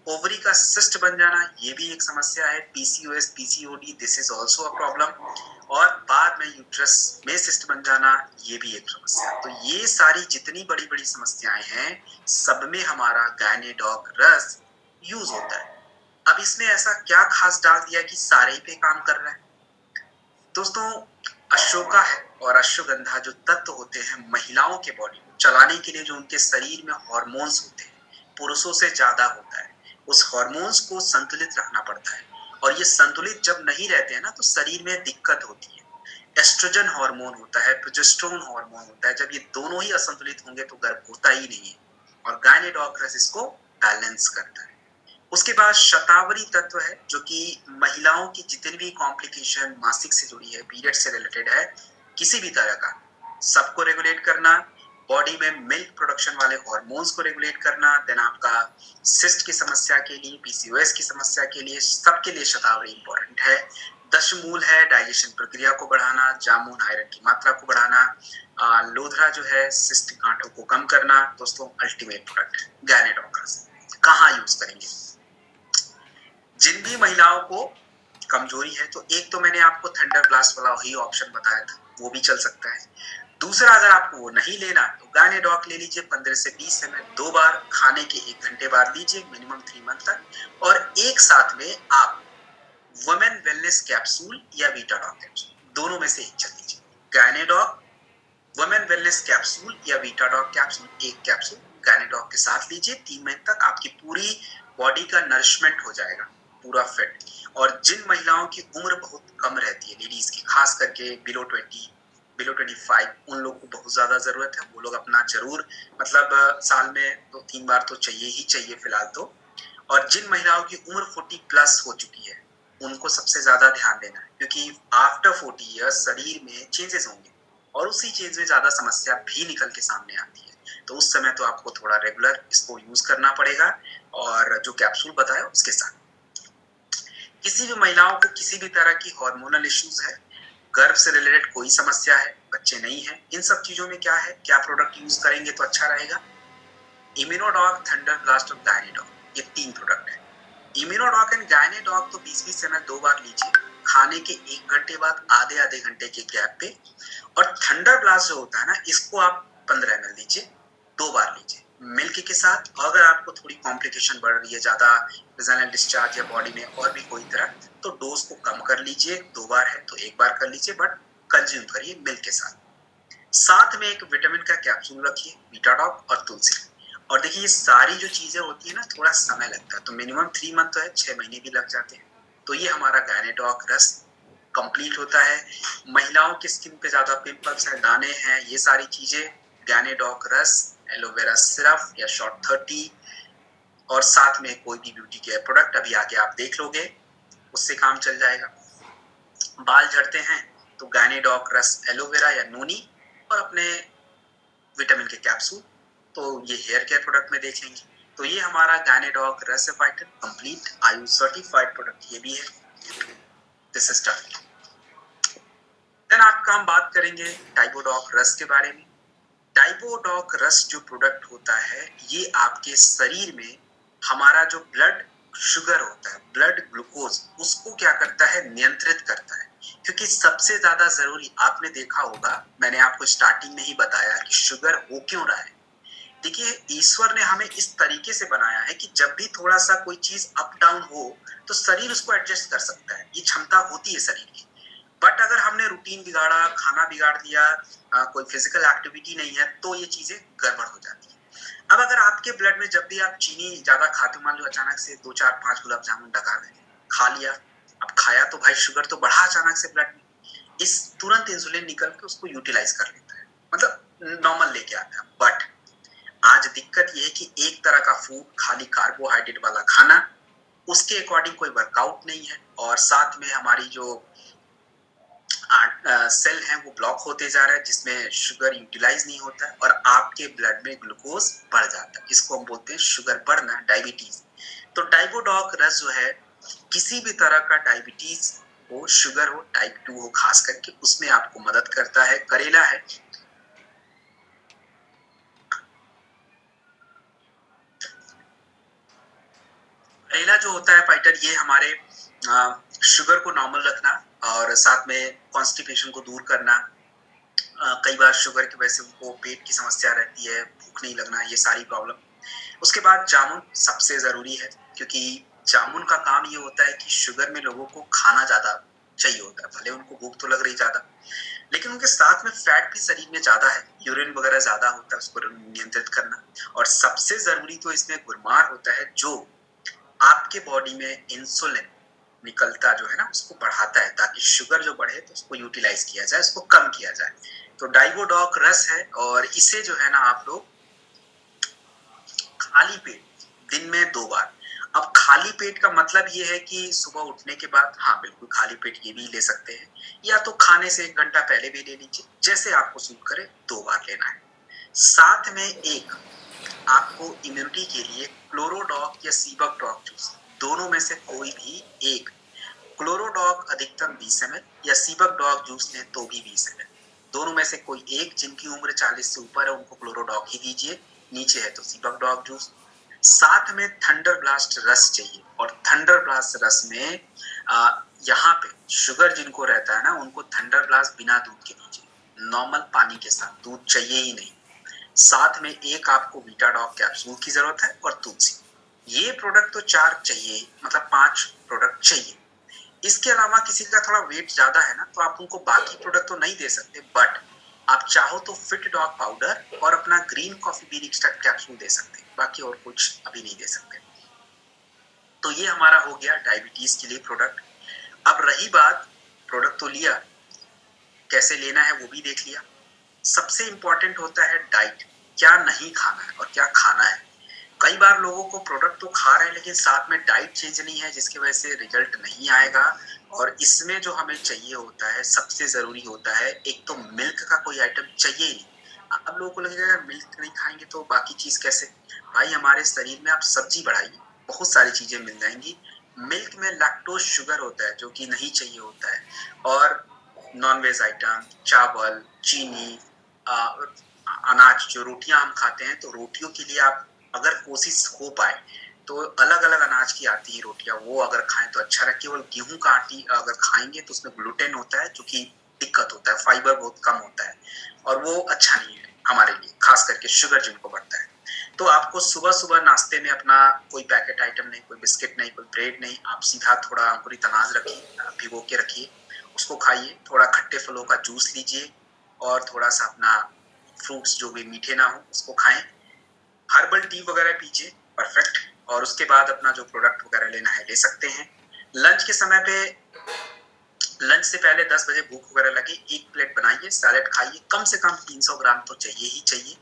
Speaker 1: ओवरी का सिस्ट बन जाना, ये भी एक समस्या है। PCOS, PCOD, this is also a problem. और बाद में यूट्रस में सिस्ट बन जाना, ये भी एक समस्या। तो ये सारी जितनी बड़ी बड़ी समस्याएं हैं, सब में हमारा गायनेडॉक रस यूज होता है। अब इसमें ऐसा क्या खास डाल दिया कि सारे ही पे काम कर रहा है? दोस्तों, अशोका है और अश्वगंधा जो तत्व होते हैं महिलाओं के बॉडी को चलाने के लिए, जो उनके शरीर में हार्मोन्स होते हैं, पुरुषों से ज्यादा होता है। उस हार्मोन्स को संतुलित रखना पड़ता है, और ये संतुलित जब नहीं रहते हैं ना, तो शरीर में दिक्कत होती है। एस्ट्रोजन हार्मोन होता है, प्रोजेस्टेरोन हार्मोन होता है, जब ये दोनों ही असंतुलित होंगे तो गर्भ होता ही नहीं है, और गायनेडॉक्रेस इसको बैलेंस करता है। उसके बाद शतावरी तत्व है, जो कि महिलाओं की जितनी भी कॉम्प्लिकेशन मासिक से जुड़ी है, पीरियड से रिलेटेड है, किसी भी तरह का, सबको रेगुलेट करना, बॉडी में मिल्क प्रोडक्शन वाले हार्मोन्स को रेगुलेट करना। देन आपका सिस्ट की समस्या के लिए, PCOS की समस्या के लिए, सबके लिए शतावरी इंपॉर्टेंट है। दशमूल है डाइजेशन प्रक्रिया को बढ़ाना, जामुन आयरन की मात्रा को बढ़ाना, लोधरा जो है सिस्ट गांठों को कम करना। दोस्तों, अल्टीमेट प्रोडक्ट है गायनेडॉक्रेस। कहाँ यूज करेंगे? जिन भी महिलाओं को कमजोरी है, तो एक तो मैंने आपको थंडर ब्लास्ट वाला वही ऑप्शन बताया था, वो भी चल सकता है। दूसरा, अगर आपको वो नहीं लेना तो गायनेडॉक ले लीजिए 15 से 20 ml, 2 बार, खाने के 1 घंटे बाद लीजिए, मिनिमम 3 मंथ तक। और एक साथ में आप वुमेन वेलनेस कैप्सूल या वीटाडॉक कैप्सूल, दोनों में से एक चल लीजिए। गायनेडॉक वुमेन वेलनेस कैप्सूल या वीटाडॉक कैप्सूल, एक कैप्सूल गायनेडॉक के साथ लीजिए, 3 महीने तक आपकी पूरी बॉडी का नरिशमेंट हो जाएगा, पूरा फिट। और जिन महिलाओं की उम्र बहुत कम रहती है, लेडीज की खास करके बिलो 20, बिलो 25, उन लोग को बहुत ज्यादा जरूरत है। वो लोग अपना जरूर, मतलब साल में 2-3 बार तो चाहिए ही चाहिए फिलहाल तो। और जिन महिलाओं की उम्र 40 प्लस हो चुकी है, उनको सबसे ज्यादा ध्यान देना है, क्योंकि आफ्टर 40 ईयर्स शरीर में चेंजेस होंगे, और उसी चीज में ज्यादा समस्या भी निकल के सामने आती है। तो उस समय तो आपको थोड़ा रेगुलर इसको यूज करना पड़ेगा, और जो कैप्सूल बताया उसके साथ। किसी भी महिलाओं को किसी भी तरह की हार्मोनल इश्यूज है, गर्भ से रिलेटेड कोई समस्या है, बच्चे नहीं है, इन सब चीजों में क्या है, क्या प्रोडक्ट यूज करेंगे तो अच्छा रहेगा? इम्यूनोडॉक, थंडर ब्लास्ट और गायनेडॉक, ये 3 प्रोडक्ट है। इम्यूनोडॉक एंड गायनेडॉक तो 20-20 ml 2 बार लीजिए, खाने के 1 घंटे बाद आधे आधे घंटे के गैप पे। और थंडर ब्लास्ट जो होता है ना, इसको आप 15 ml लीजिए, 2 बार लीजिए मिल्क के साथ। अगर आपको थोड़ी कॉम्प्लिकेशन बढ़ रही है, ज्यादा वेजाइनल डिस्चार्ज या बॉडी में और भी कोई तरह, तो डोज को कम कर लीजिए, 2 बार है तो 1 बार कर लीजिए, बट कंज्यूम करिए मिल्क के साथ। साथ में एक विटामिन का कैप्सूल रखिए, वीटाडॉक और तुलसी। और देखिए, ये सारी जो चीजें होती है ना, थोड़ा समय लगता है, तो मिनिमम 3 मंथ तो है, 6 महीने भी लग जाते हैं। तो ये हमारा गायनेडॉक रस कंप्लीट होता है। महिलाओं की स्किन पे ज्यादा पिंपल्स हैं, दाने हैं, ये सारी चीजें, गायनेडॉक रस, एलोवेरा सिरप या शॉर्ट 30, और साथ में कोई भी ब्यूटी केयर प्रोडक्ट अभी आगे आप देख लोगे, उससे काम चल जाएगा। बाल झड़ते हैं तो गायनेडॉक रस, एलोवेरा या नोनी, और अपने विटामिन के कैप्सूल, तो ये हेयर केयर प्रोडक्ट में देख लेंगे। तो ये हमारा गायनेडॉक रस vital complete Ayush certified product ये भी है। This is done. देन आपका हम बात करेंगे डाइबोडॉक रस के बारे में। डाइबोडॉक रस जो प्रोडक्ट होता है, ये आपके शरीर में हमारा जो ब्लड शुगर होता है, ब्लड ग्लूकोज, उसको क्या करता है, नियंत्रित करता है। क्योंकि सबसे ज्यादा जरूरी, आपने देखा होगा, मैंने आपको स्टार्टिंग में ही बताया कि शुगर हो क्यों रहा है। देखिए, ईश्वर ने हमें इस तरीके से बनाया है कि जब भी थोड़ा सा कोई चीज अप डाउन हो, तो शरीर उसको एडजस्ट कर सकता है, ये क्षमता होती है शरीर की। बट अगर हमने रूटीन बिगाड़ा, खाना बिगाड़ दिया, कोई फिजिकल एक्टिविटी नहीं है, तो ये चीजें गड़बड़ हो जाती है। अब अगर आपके ब्लड में जब भी आप चीनी ज्यादा खाते हो, मान लो अचानक से 2 4 5 गुलाब जामुन डकार गए, खा लिया, अब खाया तो भाई शुगर तो बढ़ा अचानक से ब्लड में, इस तुरंत इंसुलिन निकल के उसको यूटिलाइज कर लेता है, मतलब नॉर्मल लेके आता है। बट आज दिक्कत ये है कि एक तरह का फूड, खाली कार्बोहाइड्रेट वाला खाना, उसके अकॉर्डिंग कोई वर्कआउट नहीं है, और साथ में हमारी जो सेल हैं वो ब्लॉक होते जा रहा है, जिसमें शुगर यूटिलाइज नहीं होता है और आपके ब्लड में ग्लूकोज बढ़ जाता है। इसको हम बोलते हैं शुगर बढ़ना, डायबिटीज। तो डाइबोडॉक रस जो है, किसी भी तरह का डायबिटीज हो, शुगर हो, टाइप 2 हो, खास करके उसमें आपको मदद करता है। करेला है, करेला जो होता है फाइटर, ये हमारे शुगर को नॉर्मल रखना और साथ में कॉन्स्टिपेशन को दूर करना। कई बार शुगर की वजह से उनको पेट की समस्या रहती है, भूख नहीं लगना, ये सारी प्रॉब्लम। उसके बाद जामुन सबसे जरूरी है, क्योंकि जामुन का काम ये होता है कि शुगर में लोगों को खाना ज्यादा चाहिए होता है, भले उनको भूख तो लग रही ज्यादा, लेकिन उनके साथ में फैट भी शरीर में ज्यादा है, यूरिन वगैरह ज्यादा होता है, उसको नियंत्रित करना। और सबसे जरूरी तो इसमें गुरमार होता है, जो आपके बॉडी में इंसुलिन निकलता जो है ना, उसको बढ़ाता है, ताकि शुगर जो बढ़े तो उसको यूटिलाइज किया जाए, उसको कम किया जाए। तो डाइबोडॉक रस है, और इसे जो है ना आप लोग खाली पेट दिन में 2 बार। अब खाली पेट का मतलब ये है कि सुबह उठने के बाद, हाँ बिल्कुल खाली पेट ये भी ले सकते हैं, या तो खाने से 1 घंटा पहले भी ले लीजिए, जैसे आपको सूट करे 2 बार लेना है। साथ में एक आपको इम्यूनिटी के लिए क्लोरोडॉक या सीबकडॉक जूस, दोनों में से कोई भी एक, क्लोरोडॉक अधिकतम 20 ml या सीबकडॉक जूस लें तो भी 20 ml, दोनों में से कोई एक। जिनकी उम्र 40 से ऊपर है उनको क्लोरोडॉक ही दीजिए, नीचे है तो सीबकडॉक जूस। साथ में थंडर ब्लास्ट रस चाहिए, और थंडर ब्लास्ट रस में यहाँ पे शुगर जिनको रहता है ना, उनको थंडर ब्लास्ट बिना दूध के दीजिए, नॉर्मल पानी के साथ, दूध चाहिए ही नहीं। साथ में एक आपको बीटाडॉक कैप्सूल की जरूरत है, और तुलसी। ये प्रोडक्ट तो 4 चाहिए, मतलब 5 प्रोडक्ट चाहिए। इसके अलावा किसी का थोड़ा वेट ज्यादा है ना, तो आप उनको बाकी प्रोडक्ट तो नहीं दे सकते, बट आप चाहो तो फिट डॉग पाउडर और अपना green coffee bean extract capsule दे सकते हैं, बाकी और कुछ अभी नहीं दे सकते। तो ये हमारा हो गया डायबिटीज के लिए प्रोडक्ट। अब रही बात, प्रोडक्ट तो लिया, कैसे लेना है वो भी देख लिया। सबसे इंपॉर्टेंट होता है डाइट, क्या नहीं खाना है और क्या खाना है। कई बार लोगों को प्रोडक्ट तो खा रहे हैं, लेकिन साथ में डाइट चेंज नहीं है, जिसकी वजह से रिजल्ट नहीं आएगा। और इसमें जो हमें चाहिए होता है, सबसे जरूरी होता है, एक तो मिल्क का कोई आइटम चाहिए ही नहीं। अब लोगों को लगेगा यार मिल्क नहीं खाएंगे तो बाकी चीज कैसे। भाई हमारे शरीर में आप सब्जी बढ़ाइए, बहुत सारी चीजें मिल जाएंगी। मिल्क में लैक्टोज शुगर होता है जो कि नहीं चाहिए होता है। और नॉनवेज आइटम, चावल, चीनी, अनाज, जो रोटियां हम खाते हैं, तो रोटियों के लिए आप अगर कोशिश हो पाए तो अलग अलग अनाज की आती है रोटियां, वो अगर खाएं तो अच्छा है। केवल गेहूं का आटी अगर खाएंगे तो उसमें ग्लूटेन होता है, जो कि दिक्कत होता है, फाइबर बहुत कम होता है, और वो अच्छा नहीं है हमारे लिए, खास करके शुगर जिनको बढ़ता है। तो आपको सुबह सुबह नाश्ते में अपना कोई पैकेट आइटम नहीं, कोई बिस्किट नहीं, कोई ब्रेड नहीं, आप सीधा थोड़ा अंकुरित अनाज रखिए, भिगो के रखिए, उसको खाइए। थोड़ा खट्टे फलों का जूस लीजिए, और थोड़ा सा अपना फ्रूट्स जो भी मीठे ना हो उसको खाएं। हर्बल टी वगैरह पीजिए, परफेक्ट। और उसके बाद अपना जो प्रोडक्ट वगैरह लेना है ले सकते हैं। लंच के समय पे, लंच से पहले 10 बजे भूख वगैरह लगे, एक प्लेट बनाइए, सैलेड खाइए, कम से कम 300 ग्राम तो चाहिए ही चाहिए।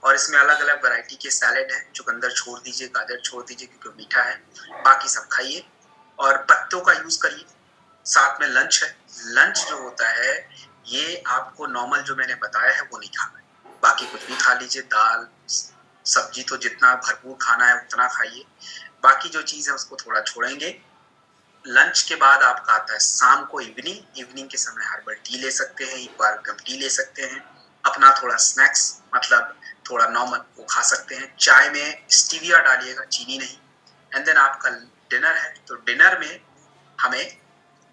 Speaker 1: और इसमें अलग अलग वैरायटी के सैलेड है, चुकंदर छोड़ दीजिए, गाजर छोड़ दीजिए क्योंकि मीठा है, बाकी सब खाइए। और पत्तों का यूज करिए। साथ में लंच है, लंच जो होता है ये आपको नॉर्मल जो मैंने बताया है वो नहीं खाना है, बाकी कुछ भी खा लीजिए, दाल सब्जी तो जितना भरपूर खाना है उतना खाइए, बाकी जो चीज है उसको थोड़ा छोड़ेंगे। लंच के बाद आपका आता है शाम को इवनिंग, इवनिंग के समय हर्बल टी ले सकते हैं, एक बार गम टी ले सकते हैं। अपना थोड़ा स्नैक्स, मतलब थोड़ा नॉर्मल वो खा सकते हैं। चाय में स्टीविया डालिएगा, चीनी नहीं। एंड देन आपका डिनर है, तो डिनर में हमें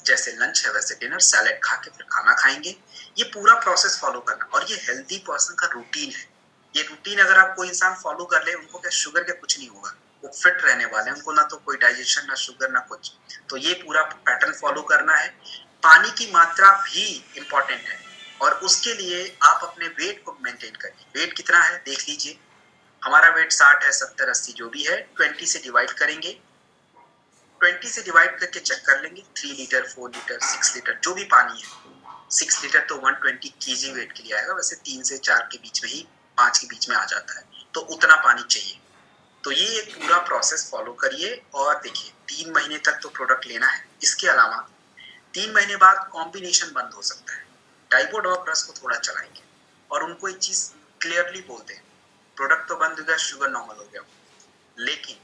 Speaker 1: जैसे लंच है वैसे डिनर, सैलेड खा के फिर खाना खाएंगे। ये पूरा प्रोसेस फॉलो करना, और ये हेल्दी पर्सन का रूटीन है। ये रूटीन अगर आप कोई इंसान फॉलो कर ले, उनको क्या शुगर के कुछ नहीं होगा, वो फिट रहने वाले हैं, उनको ना तो कोई डाइजेशन, ना शुगर, ना कुछ। तो ये पूरा पैटर्न फॉलो करना है। पानी की मात्रा भी इम्पोर्टेंट है और उसके लिए आप अपने वेट को मेंटेन करिए। वेट कितना है देख लीजिए, हमारा वेट 60 है, 70, 80 जो भी है, 20 से डिवाइड करेंगे। 20 से डिवाइड करके चेक कर लेंगे 3 लीटर, 4 लीटर, 6 लीटर जो भी पानी है। 6 लीटर तो 120 केजी वेट के लिए आएगा, वैसे 3 से 4 के बीच में ही, 5 के बीच में आ जाता है, तो उतना पानी चाहिए। तो ये एक पूरा प्रोसेस फॉलो करिए और देखिए 3 महीने तक तो प्रोडक्ट लेना है। इसके अलावा 3 महीने बाद कॉम्बिनेशन बंद हो सकता है। डाइबोडॉक रस को थोड़ा चलाएंगे और उनको एक चीज क्लियरली बोलते हैं, प्रोडक्ट तो बंद हो गया, शुगर नॉर्मल हो गया, लेकिन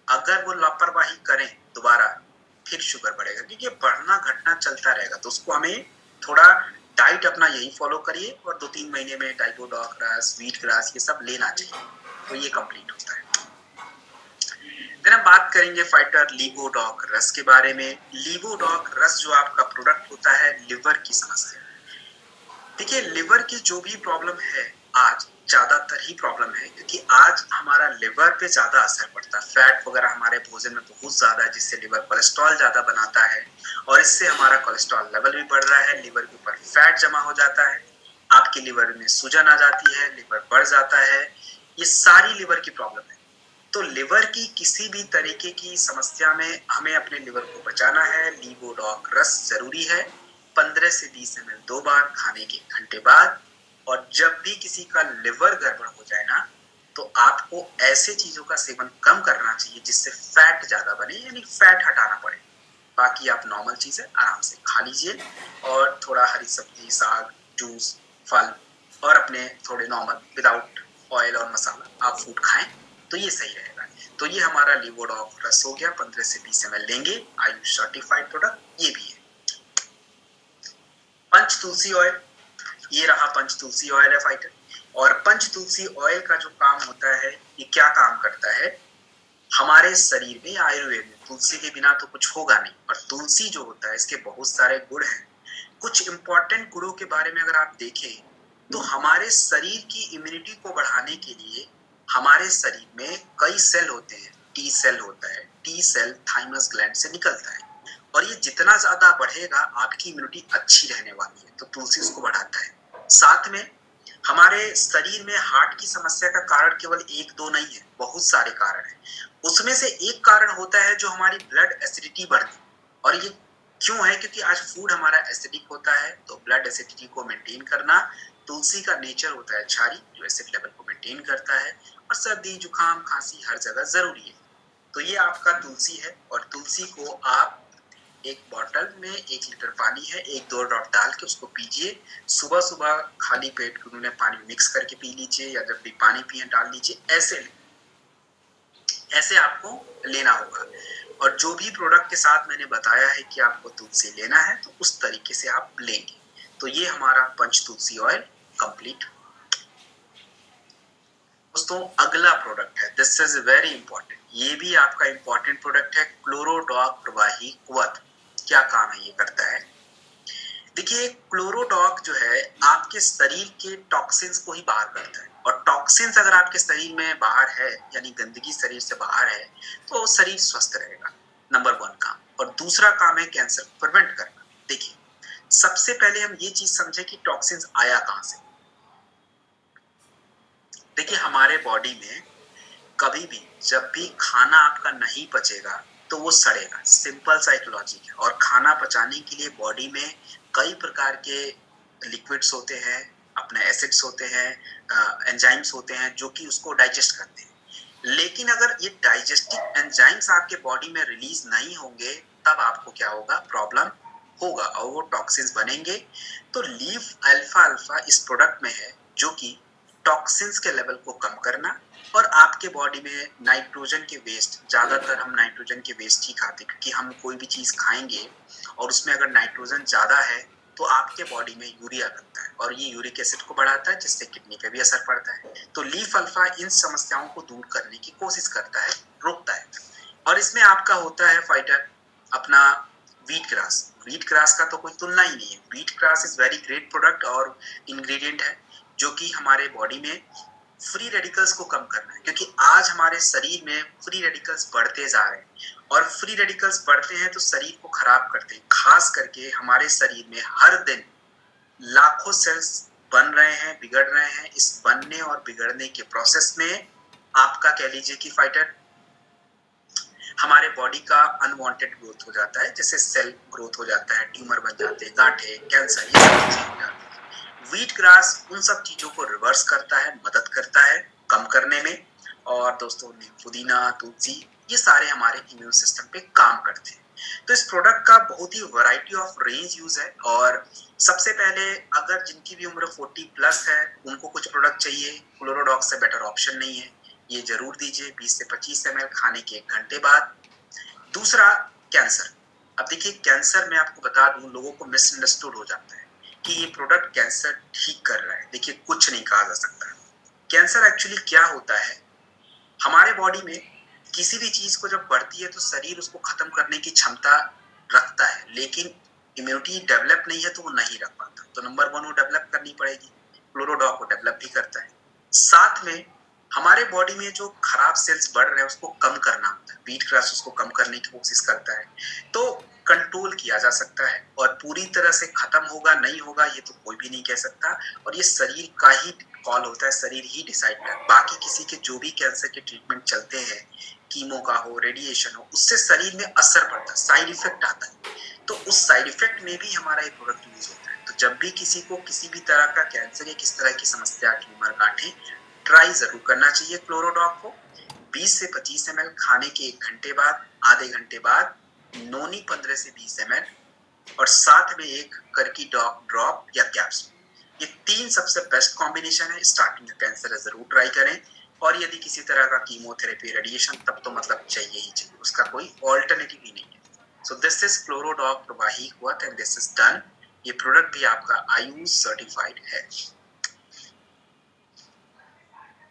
Speaker 1: अगर वो लापरवाही करें दोबारा फिर शुगर बढ़ेगा, क्योंकि बढ़ना घटना चलता रहेगा। तो उसको हमें थोड़ा डाइट अपना यही फॉलो करिए और 2-3 महीने में डाइबोडॉक रस, व्हीट ग्रास ये सब लेना चाहिए, तो ये कंप्लीट होता है। फिर हम बात करेंगे फाइटर लीवोडॉक रस के बारे में। लीवोडॉक रस जो आपका प्रोडक्ट होता है लिवर की समस्या। देखिए लिवर की जो भी प्रॉब्लम है, आज ज्यादातर ही प्रॉब्लम है क्योंकि आज हमारा लिवर पे ज्यादा असर पड़ता है। फैट वगैरह हमारे भोजन में बहुत ज्यादा है, जिससे लिवर कोलेस्ट्रॉल ज्यादा बनाता है और इससे हमारा कोलेस्ट्रॉल लेवल भी बढ़ रहा है, लिवर के ऊपर फैट जमा हो जाता है, आपके लिवर में सूजन आ जाती है, लिवर बढ़ जाता है। ये सारी लिवर की प्रॉब्लम है। तो लिवर की किसी भी तरीके की समस्या में हमें अपने लिवर को बचाना है। लीवोडॉक रस जरूरी है, 15 से 20 ml 2 बार खाने के घंटे बाद। और जब भी किसी का लिवर गड़बड़ हो जाए ना, तो आपको ऐसे चीजों का सेवन कम करना चाहिए जिससे फैट ज्यादा बने, यानी फैट हटाना पड़े। बाकी आप नॉर्मल चीजें आराम से खा लीजिए और थोड़ा हरी सब्जी, साग, जूस, फल और अपने थोड़े नॉर्मल विदाउट ऑयल और मसाला आप फूड खाएं, तो ये सही रहेगा। तो ये हमारा लीवोडॉक रस हो गया, 15 से 20 ml लेंगे, आयुष सर्टिफाइड प्रोडक्ट ये भी है। पंच तुलसी ऑयल, ये रहा पंच तुलसी ऑयल है फाइटर। और पंच तुलसी ऑयल का जो काम होता है, ये क्या काम करता है हमारे शरीर में, आयुर्वेद में तुलसी के बिना तो कुछ होगा नहीं। और तुलसी जो होता है इसके बहुत सारे गुण हैं। कुछ इंपॉर्टेंट गुणों के बारे में अगर आप देखें तो हमारे शरीर की इम्यूनिटी को बढ़ाने के लिए हमारे शरीर में कई सेल होते हैं। टी सेल होता है, टी सेल थाइमस ग्लैंड से निकलता है और ये जितना ज्यादा बढ़ेगा आपकी इम्यूनिटी अच्छी रहने वाली है, तो तुलसी उसको बढ़ाता है। साथ में हमारे शरीर में हार्ट की समस्या का कारण केवल 1-2 नहीं है, बहुत सारे कारण हैं। उसमें से एक कारण होता है जो हमारी ब्लड एसिडिटी बढ़ती, और ये क्यों है, क्योंकि आज फूड हमारा एसिडिक होता है, तो ब्लड एसिडिटी को मेंटेन करना तुलसी का नेचर होता है, क्षारी, जो एसिड लेवल को मेंटेन करता है। और सर्दी, जुकाम, खांसी हर जगह जरूरी है। तो ये आपका तुलसी है और तुलसी को आप एक बॉटल में 1 लीटर पानी है, 1-2 ड्रॉप डाल के उसको पीजिए। सुबह सुबह खाली पेट गुनगुने पानी मिक्स करके पी लीजिए, या जब भी पानी पिए डाल लीजिए, ऐसे आपको लेना होगा। और जो भी प्रोडक्ट के साथ मैंने बताया है कि आपको तुलसी लेना है, तो उस तरीके से आप लेंगे। तो ये हमारा पंच तुलसी ऑयल कंप्लीट। दोस्तों अगला प्रोडक्ट है, दिस इज वेरी इंपॉर्टेंट, ये भी आपका इंपॉर्टेंट प्रोडक्ट है, क्लोरोडॉक प्रवाही कुवत। क्या काम है ये करता है, देखिए क्लोरोडॉक जो है आपके शरीर के टॉक्सिन्स को ही बाहर करता है। और टॉक्सिन्स अगर आपके शरीर में बाहर है, यानी गंदगी शरीर से बाहर है, तो शरीर स्वस्थ रहेगा। नंबर 1 काम। और दूसरा काम है कैंसर को प्रिवेंट करना। देखिए सबसे पहले हम ये चीज समझे कि टॉक्सिन्स आया कहां से। देखिए हमारे बॉडी में कभी भी जब भी खाना आपका नहीं पचेगा तो वो सड़ेगा, सिंपल साइकोलॉजी है। और खाना पचाने के लिए बॉडी में कई प्रकार के लिक्विड्स होते हैं, अपने एसिड्स होते हैं, एंजाइम्स होते हैं जो कि उसको डाइजेस्ट करते हैं। लेकिन अगर ये डाइजेस्टिव एंजाइम्स आपके बॉडी में रिलीज नहीं होंगे, तब आपको क्या होगा, प्रॉब्लम होगा और वो टॉक्सिन्स बनेंगे। तो लीफ अल्फा अल्फा इस प्रोडक्ट में है, जो कि टॉक्सिन्स के लेवल को कम करना और आपके बॉडी में नाइट्रोजन के वेस्ट, ज्यादातर हम नाइट्रोजन के वेस्ट ही खाते हैं, क्योंकि हम कोई भी चीज खाएंगे और उसमें अगर नाइट्रोजन ज्यादा है तो आपके बॉडी में यूरिया बनता है और ये यूरिक एसिड को बढ़ाता है, जिससे किडनी पे भी असर पड़ता है। तो लीफ अल्फा इन समस्याओं को दूर करने की कोशिश करता है, रोकता है। और इसमें आपका होता है फाइटर अपना व्हीट ग्रास। व्हीट ग्रास का तो कोई तुलना ही नहीं है। Wheat grass is very great product और इंग्रेडिएंट है जो कि हमारे बॉडी में फ्री रेडिकल्स को कम करना है, क्योंकि आज हमारे शरीर में फ्री रेडिकल्स बढ़ते जा रहे हैं और फ्री रेडिकल्स बढ़ते हैं तो शरीर को खराब करते हैं। खास करके हमारे शरीर में हर दिन लाखों सेल्स बन रहे हैं, बिगड़ रहे हैं। इस बनने और बिगड़ने के प्रोसेस में आपका कह लीजिए कि फाइटर हमारे बॉडी का अनवांटेड ग्रोथ हो जाता है, जैसे सेल ग्रोथ हो जाता है, ट्यूमर बन जाते हैं, गांठें, कैंसर, ये सब चीजें हो जाती है। व्हीट ग्रास उन सब चीजों को रिवर्स करता है, मदद करता है कम करने में। और दोस्तों पुदीना, तुलसी, ये सारे हमारे इम्यून सिस्टम पे काम करते हैं। तो इस प्रोडक्ट का बहुत ही वैरायटी ऑफ रेंज यूज है। और सबसे पहले अगर जिनकी भी उम्र 40 प्लस है उनको कुछ प्रोडक्ट चाहिए, क्लोरोडॉक्स से बेटर ऑप्शन नहीं है, ये जरूर दीजिए 20 से 25 ml खाने के 1 घंटे बाद। दूसरा, कैंसर। अब देखिए कैंसर में आपको बता दूं, लोगों को मिसअंडरस्टूड हो जाता है कि ये प्रोडक्ट कैंसर ठीक कर रहा है। देखिए कुछ नहीं कहा जा सकता। कैंसर एक्चुअली क्या होता है, हमारे बॉडी में किसी भी चीज को जब बढ़ती है तो शरीर उसको खत्म करने की क्षमता रखता है, लेकिन इम्यूनिटी डेवलप नहीं है तो वो नहीं रख पाता। तो नंबर 1 वो डेवलप करनी पड़ेगी, क्लोरोडॉक को डेवलप भी करता है। साथ में हमारे बॉडी में जो खराब सेल्स बढ़ रहे हैं उसको कम करना होता है, व्हीट ग्रास उसको कम करने की कोशिश करता है। तो कंट्रोल किया जा सकता है, और पूरी तरह से खत्म होगा नहीं होगा ये तो कोई भी नहीं कह सकता। और ये शरीर का ही कॉल होता है, शरीर ही डिसाइड करता है। बाकी किसी के जो भी कैंसर के ट्रीटमेंट चलते हैं, कीमो का हो, रेडिएशन हो, उससे शरीर में असर पड़ता है, साइड इफेक्ट आता है। तो उस साइड इफेक्ट में भी हमारा ये प्रोडक्ट यूज होता है। तो जब भी किसी को किसी भी तरह का कैंसर या किस तरह की समस्या, ट्यूमर, गांठें, ट्राई जरूर करना चाहिए क्लोरोडॉक को। 20 से 25 ml खाने के 1 घंटे बाद, आधे घंटे बाद नोनी 15 से 20 ml, और साथ में एक करकी डॉक ड्रॉप या कैप्सूल। ये 3 सबसे बेस्ट कॉम्बिनेशन है। स्टार्टिंग में कैंसर है जरूर ट्राई करें, और यदि किसी तरह का कीमोथेरेपी, रेडिएशन, तब तो मतलब चाहिए ही चाहिए, उसका कोई ऑल्टरनेटिव ही नहीं है। सो दिस इज क्लोरोडॉक प्रवाही क्वथ एंड दिस इज डन। ये प्रोडक्ट भी आपका आयुष सर्टिफाइड है।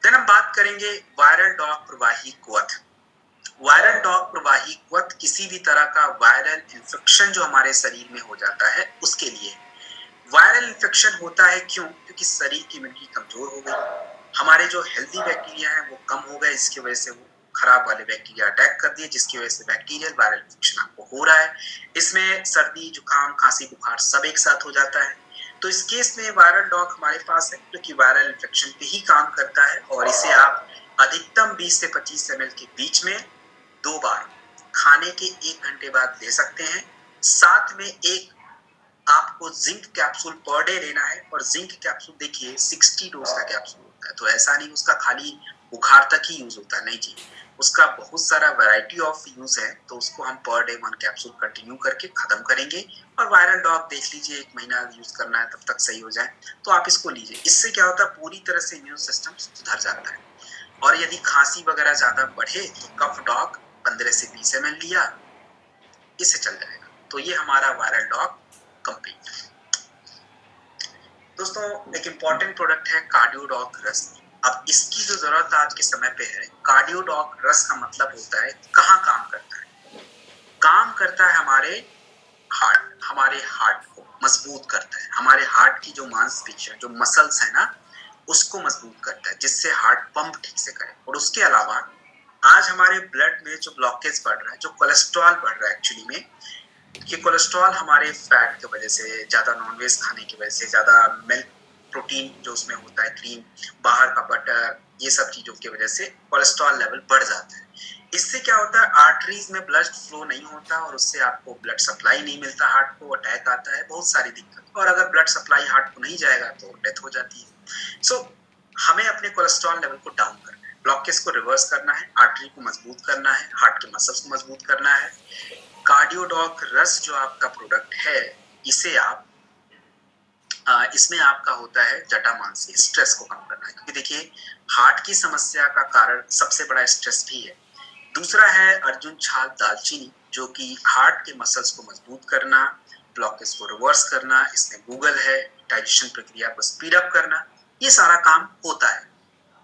Speaker 1: देन हम बात करेंगे वायरल डॉग प्रवाही क्वथ। वायरल डॉग प्रवाही क्वथ किसी भी तरह का वायरल इंफेक्शन जो हमारे शरीर में हो जाता है उसके लिए। वायरल इंफेक्शन होता है क्यों? क्योंकि शरीर की इम्यूनिटी कमजोर हो गई, हमारे जो हेल्दी बैक्टीरिया हैं वो कम हो गए, इसकी वजह से वो खराब वाले बैक्टीरिया अटैक कर दिए, जिसकी वजह से बैक्टीरियल वायरल इंफेक्शन आपको हो रहा है। इसमें सर्दी, जुकाम, खांसी, बुखार सब एक साथ हो जाता है। तो इस केस में वायरल डॉग हमारे पास है जो कि वायरल इंफेक्शन पे ही काम करता है, और इसे आप अधिकतम 20 से 25 ml के बीच में 2 बार खाने के 1 घंटे बाद ले सकते हैं। साथ में एक आपको जिंक कैप्सूल पर डे लेना है, और जिंक कैप्सूल देखिए 60 डोज का कैप्सूल होता है। तो ऐसा नहीं उसका खाली बुखार तक ही यूज होता है, नहीं जी, उसका बहुत सारा वैरायटी ऑफ यूज है। तो उसको हम पर डे 1 कैप्सूल कंटिन्यू करके खत्म करेंगे। और वायरल डॉग देख लीजिए 1 महीना यूज करना है, तब तक सही हो जाए तो आप इसको लीजिए। इससे क्या होता है, पूरी तरह से इम्यून सिस्टम सुधर जाता है। और यदि खांसी वगैरह ज्यादा बढ़े तो कफ डॉग 15 से 20 ml लिया, इससे चल जाएगा। तो ये हमारा वायरल डॉग कंप्लीट। दोस्तों एक इंपॉर्टेंट प्रोडक्ट है कार्डियोडॉक रस। अब इसकी जो जरूरत आज के समय पे है, कार्डियोडॉक रस का मतलब होता है कहाँ काम करता है। काम करता है हमारे हार्ट को मजबूत करता है, हमारे हार्ट की जो मांसपेशियां, जो मसल्स है ना, उसको मजबूत करता है, जिससे हार्ट पंप ठीक से करे। और उसके अलावा आज हमारे ब्लड में जो ब्लॉकेज बढ़ रहा है, जो कोलेस्ट्रॉल बढ़ रहा है एक्चुअली में, कि कोलेस्ट्रॉल हमारे फैट की वजह से, ज्यादा नॉनवेज खाने की वजह से, ज्यादा मिल्क प्रोटीन जो उसमें होता है, क्रीम, बाहर का बटर, ये सब चीजों की वजह से कोलेस्ट्रॉल लेवल बढ़ जाता है। इससे क्या होता है, आर्टरीज में ब्लड फ्लो नहीं होता, और उससे आपको ब्लड सप्लाई नहीं मिलता, हार्ट को अटैक आता है, बहुत सारी दिक्कत। और अगर ब्लड सप्लाई हार्ट को नहीं जाएगा तो डेथ हो जाती है। सो हमें अपने कोलेस्ट्रॉल लेवल को डाउन करना है, ब्लॉकेज को रिवर्स करना है, आर्टरी को मजबूत करना है, हार्ट के मसल्स को मजबूत करना है। कार्डियोडॉक रस जो आपका प्रोडक्ट है, इसे आप इसमें आपका होता है जटामांसी, स्ट्रेस को कम करना है। क्योंकि देखिए हार्ट की समस्या का कारण सबसे बड़ा स्ट्रेस भी है। दूसरा है अर्जुन छाल दालचीनी, जो कि हार्ट के मसल्स को मजबूत करना, ब्लॉकेज को रिवर्स करना, इसमें गूगल है, डाइजेशन प्रक्रिया को स्पीड अप करना, ये सारा काम होता है।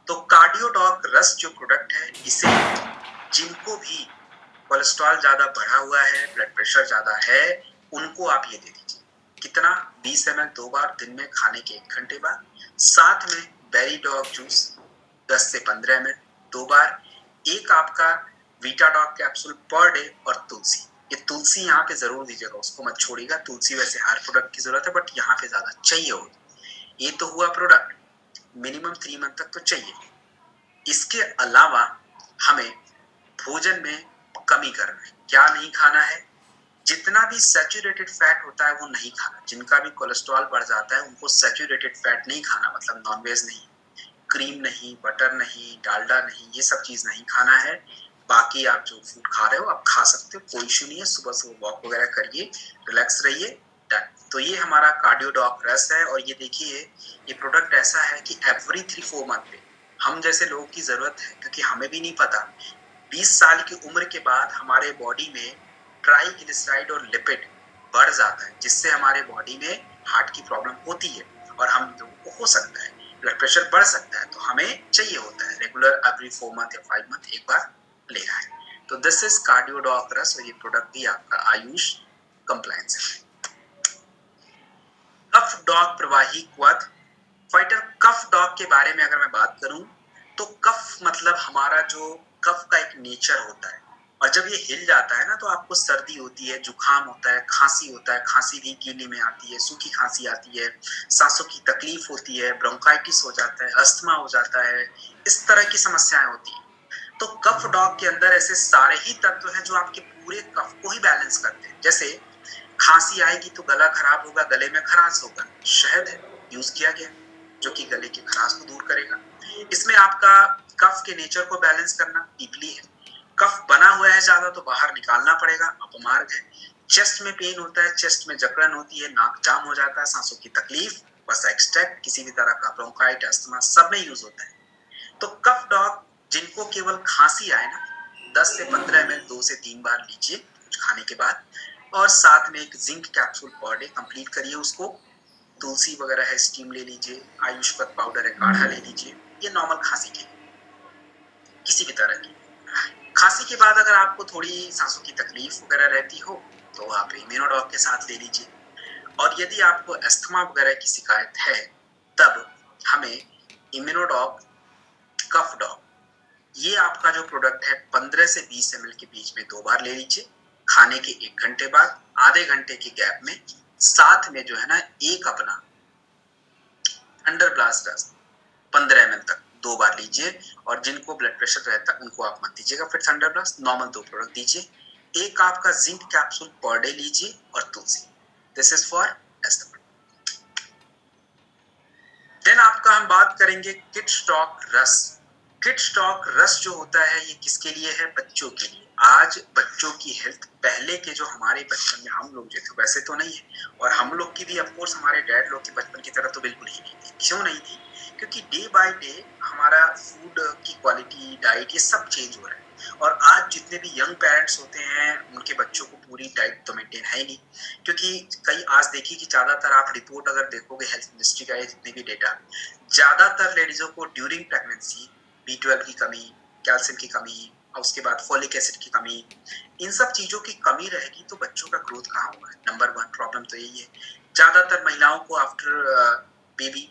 Speaker 1: तो कार्डियोडॉक रस जो प्रोडक्ट है, इसे जिनको भी कोलेस्ट्रॉल ज्यादा बढ़ा हुआ है, ब्लड प्रेशर ज्यादा है, उनको आप ये दे दीजिए। कितना? 20 ml 2 बार दिन में खाने के 1 घंटे बाद। साथ में बेरी डॉग जूस 10 से 15 ml 2 बार। एक आपका वीटाडॉग कैप्सूल पर डे और तुलसी। ये तुलसी यहाँ पे जरूर दीजिएगा, उसको मत छोड़िएगा। तुलसी वैसे हर प्रोडक्ट की जरूरत है बट यहाँ पे ज्यादा चाहिए होगी। ये तो हुआ प्रोडक्ट, मिनिमम 3 मंथ तक तो चाहिए। इसके अलावा हमें भोजन में कमी करना है। क्या नहीं खाना है? जितना भी सैचुरेटेड फैट होता है वो नहीं खाना। जिनका भी कोलेस्ट्रॉल बढ़ जाता है उनको सैचुरेटेड फैट नहीं खाना, मतलब नॉनवेज नहीं, क्रीम नहीं, बटर नहीं, डालडा नहीं, ये सब चीज नहीं खाना है। बाकी आप जो फूड खा रहे हो आप खा सकते हो, कोई इशू नहीं है। सुबह सुबह वॉक वगैरह करिए, रिलैक्स रहिए, डन। तो ये हमारा कार्डियोडॉक रस है। और ये देखिए, ये प्रोडक्ट ऐसा है कि एवरी 3-4 मंथ पे हम जैसे लोगों की जरूरत है, क्योंकि हमें भी नहीं पता 20 साल की उम्र के बाद हमारे बॉडी में ट्राइग्लिसराइड और लिपिड बढ़ जाता है, जिससे हमारे बॉडी में हार्ट की प्रॉब्लम होती है और हम लोगों को हो सकता है, ब्लड प्रेशर बढ़ सकता है। तो हमें चाहिए होता है रेगुलर एवरी 4 मंथ या 5 मंथ एक बार लेना है। तो दिस इज कार्डियोडॉक रस, और ये प्रोडक्ट भी आपका आयुष कंप्लायंस है। कफ डॉग प्रवाही क्वथ फाइटर। कफ डॉग के बारे में अगर मैं बात करूं तो कफ मतलब हमारा जो कफ का एक नेचर होता है, और जब ये हिल जाता है ना तो आपको सर्दी होती है, जुकाम होता है, खांसी होता है, खांसी भी गीले में आती है, सूखी खांसी आती है, सांसों की तकलीफ होती है, ब्रोंकाइटिस हो जाता है, अस्थमा हो जाता है, इस तरह की समस्याएं होती है। तो कफ डॉग के अंदर ऐसे सारे ही तत्व हैं जो आपके पूरे कफ को ही बैलेंस करते हैं। जैसे खांसी आएगी तो गला खराब होगा, गले में खराश होगा, शहद है यूज किया गया जो कि गले की खराश को दूर करेगा। इसमें आपका कफ के नेचर को बैलेंस करना पीपली है। कफ बना हुआ है ज्यादा तो बाहर निकालना पड़ेगा, अपमार्ग है। चेस्ट में पेन होता है, चेस्ट में जकड़न होती है, नाक जाम हो जाता है, सांसों की तकलीफ, बस एक्सट्रैक्ट किसी भी तरह का ब्रोंकाइट, अस्थमा सब में यूज होता है। तो कफ डॉग जिनको केवल खांसी आए ना, 10 से 15 ml 2 से 3 बार लीजिए कुछ खाने के बाद, और साथ में एक zinc capsule per day complete करिए उसको। तुलसी वगैरह है स्टीम ले लीजिए, आयुष्मत पाउडर है काढ़ा ले लीजिए। ये नॉर्मल खांसी के किसी भी तरह की खांसी के बाद अगर आपको थोड़ी सांसों की तकलीफ वगैरह रहती हो तो आप इम्यूनोडॉग के साथ ले लीजिए। और यदि आपको अस्थमा वगैरह की शिकायत है तब हमें इम्यूनोडॉग कफ डॉग, ये आपका जो प्रोडक्ट है 15 से 20 ml के बीच में 2 बार ले लीजिए, खाने के 1 घंटे बाद, आधे घंटे के गैप में। साथ में जो है ना एक अपना थंडर ब्लास्ट 15 ml तक 2 बार लीजिए। और जिनको ब्लड प्रेशर रहता है उनको आप मत दीजिएगा फिर थंडर ब्लास्ट, नॉर्मल 2 प्रोडक्ट दीजिए। एक आपका जिंक कैप्सूल पर डे लीजिए और तुलसी। This is for asthma. Then आपका हम बात करेंगे किड स्टॉक रस। किड स्टॉक रस जो होता है ये किसके लिए है? बच्चों के लिए। आज बच्चों की हेल्थ पहले के जो हमारे बचपन में हम लोग जो थे वैसे तो नहीं है, और हम लोग की भी ऑफकोर्स हमारे डैड लोग के बचपन की तरह तो बिल्कुल ही नहीं थी। क्यों नहीं थी? क्योंकि डे बाय डे हमारा फूड की क्वालिटी, डाइट, ये सब चेंज हो रहा है। और आज जितने भी यंग पेरेंट्स होते हैं उनके बच्चों को पूरी डाइट तो मेंटेन है ही नहीं, क्योंकि कई आज देखिए कि ज्यादातर आप रिपोर्ट अगर देखोगे हेल्थ मिनिस्ट्री का, जितने भी डेटा, ज्यादातर लेडीजों को ड्यूरिंग प्रेगनेंसी B12 की कमी, कैल्शियम की कमी, और उसके बाद फोलिक एसिड की कमी, इन सब चीजों की कमी रहेगी तो बच्चों का ग्रोथ कहाँ होगा? नंबर 1 प्रॉब्लम तो यही है। ज्यादातर महिलाओं को आफ्टर बेबी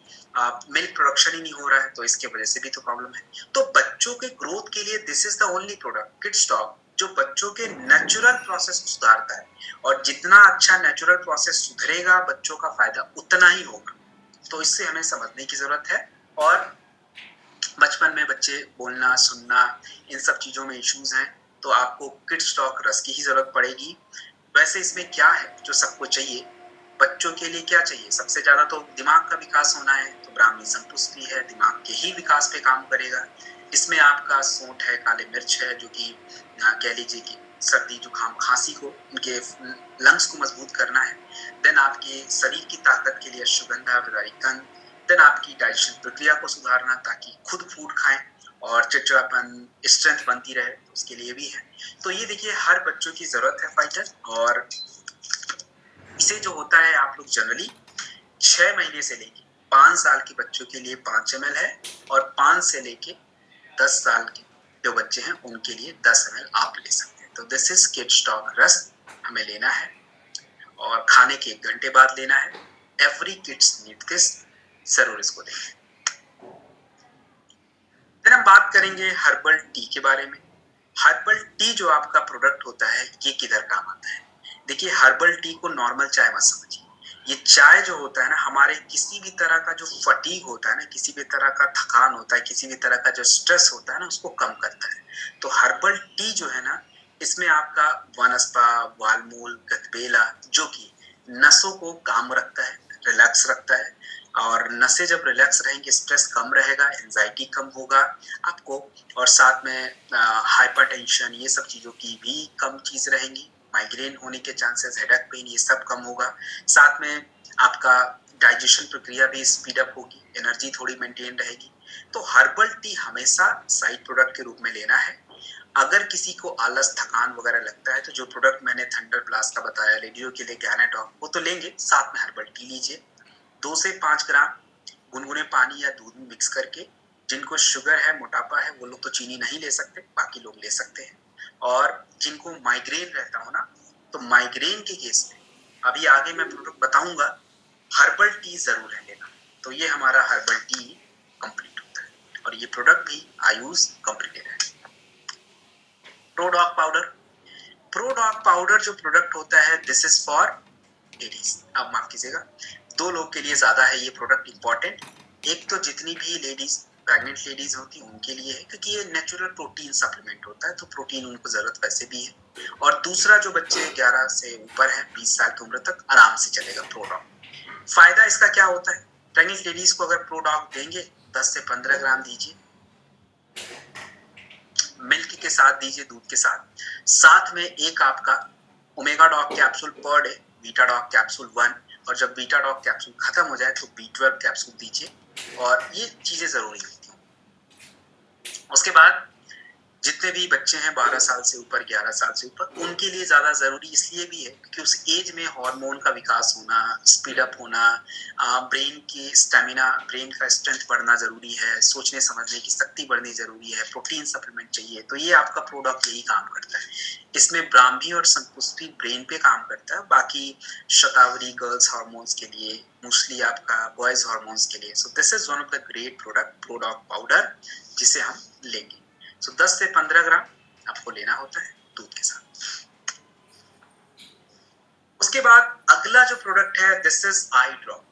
Speaker 1: मिल्क प्रोडक्शन ही नहीं हो रहा है, तो इसके वजह से भी तो प्रॉब्लम है। तो बच्चों के ग्रोथ के लिए this is the only product kid stock जो बच्चों के नेचुरल प्रोसेस को सुधारता है। और जितना अच्छा नेचुरल प्रोसेस सुधरेगा बच्चों का फायदा उतना ही होगा। तो इससे हमें समझने की जरूरत है। और बचपन में बच्चे बोलना, सुनना, इन सब चीजों में इश्यूज हैं, तो आपको किड स्टॉक रस की ही जरूरत पड़ेगी। वैसे इसमें क्या है जो सबको चाहिए? बच्चों के लिए क्या चाहिए? सबसे ज्यादा तो दिमाग का विकास होना है, तो ब्राह्मी संतुष्टि है, दिमाग के ही विकास पे काम करेगा। इसमें आपका सूंठ है, काले मिर्च है, जो कि कह लीजिए कि सर्दी जुकाम खांसी को, उनके लंग्स को मजबूत करना है। देन आपके शरीर की ताकत के लिए अश्वगंधा, बेदारिकन। देन आपकी डाइजेशन प्रक्रिया को सुधारना ताकि खुद फूड खाएं और चिड़चिड़ापन, स्ट्रेंथ बनती रहे, तो उसके लिए भी है। तो ये देखिए हर बच्चों की जरूरत है फाइटर। और इसे जो होता है आप लोग जनरली 6 महीने से लेके 5 साल के बच्चों के लिए 5 ml है, और 5 से लेके 10 साल के जो बच्चे हैं उनके लिए 10 ml आप ले सकते हैं। तो दिस इज किड स्टॉक रस, हमें लेना है और खाने के 1 घंटे बाद लेना है। एवरी किड्स नीड दिस, जरूर इसको देखें। फिर हम बात करेंगे हर्बल टी के बारे में। हर्बल टी जो आपका प्रोडक्ट होता है ये किधर काम आता है? देखिए, हर्बल टी को नॉर्मल चाय मत समझिए। ये चाय जो होता है ना, हमारे किसी भी तरह का जो फटीग होता है ना, किसी भी तरह का थकान होता है, किसी भी तरह का जो स्ट्रेस होता है ना, उसको कम करता है। तो हर्बल टी जो है ना, इसमें आपका वनस्पा, वालमूल, गठबेला जो कि नसों को काम रखता है, रिलैक्स रखता है। और नसें जब रिलैक्स रहेंगी, स्ट्रेस कम रहेगा, एंजाइटी कम होगा आपको, और साथ में हाइपरटेंशन ये सब चीजों की भी कम चीज रहेंगी, माइग्रेन होने के चांसेस, हेडेक पेन ये सब कम होगा। साथ में आपका डाइजेशन प्रक्रिया भी स्पीड अप होगी, एनर्जी थोड़ी मेंटेन रहेगी। तो हर्बल टी हमेशा साइड प्रोडक्ट के रूप में लेना है। अगर किसी को आलस, थकान वगैरह लगता है तो जो प्रोडक्ट मैंने थंडर ब्लास्ट का बताया, रेडियो के लिए गैनाटॉक, वो तो लेंगे, साथ में हर्बल टी लीजिए। 2 से 5 ग्राम गुनगुने पानी या दूध में मिक्स करके। जिनको शुगर है, मोटापा है, वो लोग तो चीनी नहीं ले सकते, बाकी लोग ले सकते हैं। और जिनको माइग्रेन रहता हो ना, तो माइग्रेन के केस में अभी आगे मैं प्रोडक्ट बताऊंगा, हर्बल टी जरूर है लेना। तो ये हमारा हर्बल टी कंप्लीट होता है और ये प्रोडक्ट भी आयुष कंप्लीटेड है। प्रोडॉक पाउडर, प्रोडॉक पाउडर जो प्रोडक्ट होता है, दिस इज फॉर लेडीज। अब माफ कीजिएगा, 2 लोग के लिए ज्यादा है ये प्रोडक्ट इंपॉर्टेंट। एक तो जितनी भी लेडीज, प्रेग्नेंट लेडीज होती हैं उनके लिए है, क्योंकि ये नेचुरल प्रोटीन सप्लीमेंट होता है, तो प्रोटीन उनको जरूरत वैसे भी है। और दूसरा जो बच्चे 11 से ऊपर है, 20 साल की उम्र तक आराम से चलेगा प्रोडॉक। फायदा इसका क्या होता है? प्रेग्नेंट लेडीज को अगर प्रोडॉक देंगे 10 से 15 ग्राम दीजिए, मिल्क के साथ दीजिए, दूध के साथ। साथ में एक आपका omega dog capsule per day, beta dog capsule 1, और जब बीटा डॉग कैप्सूल खत्म हो जाए तो B12 कैप्सूल दीजिए। और ये चीजें जरूरी होती हैं। उसके बाद जितने भी बच्चे हैं 12 साल से ऊपर, 11 साल से ऊपर, उनके लिए ज्यादा जरूरी इसलिए भी है क्योंकि उस एज में हार्मोन का विकास होना, स्पीड अप होना, ब्रेन की स्टेमिना, ब्रेन का स्ट्रेंथ बढ़ना जरूरी है, सोचने समझने की शक्ति बढ़नी जरूरी है, प्रोटीन सप्लीमेंट चाहिए। तो ये आपका प्रोडक्ट यही काम करता है। इसमें ब्राह्मी और संतुष्टि ब्रेन पे काम करता है, बाकी शतावरी गर्ल्स हार्मोन्स के लिए, मोस्टली आपका बॉयज हार्मोन्स के लिए। So this is one of the great product, product powder, जिसे हम लेंगे। सो 10 से 15 ग्राम आपको लेना होता है दूध के साथ। उसके बाद अगला जो प्रोडक्ट है, this is I drop.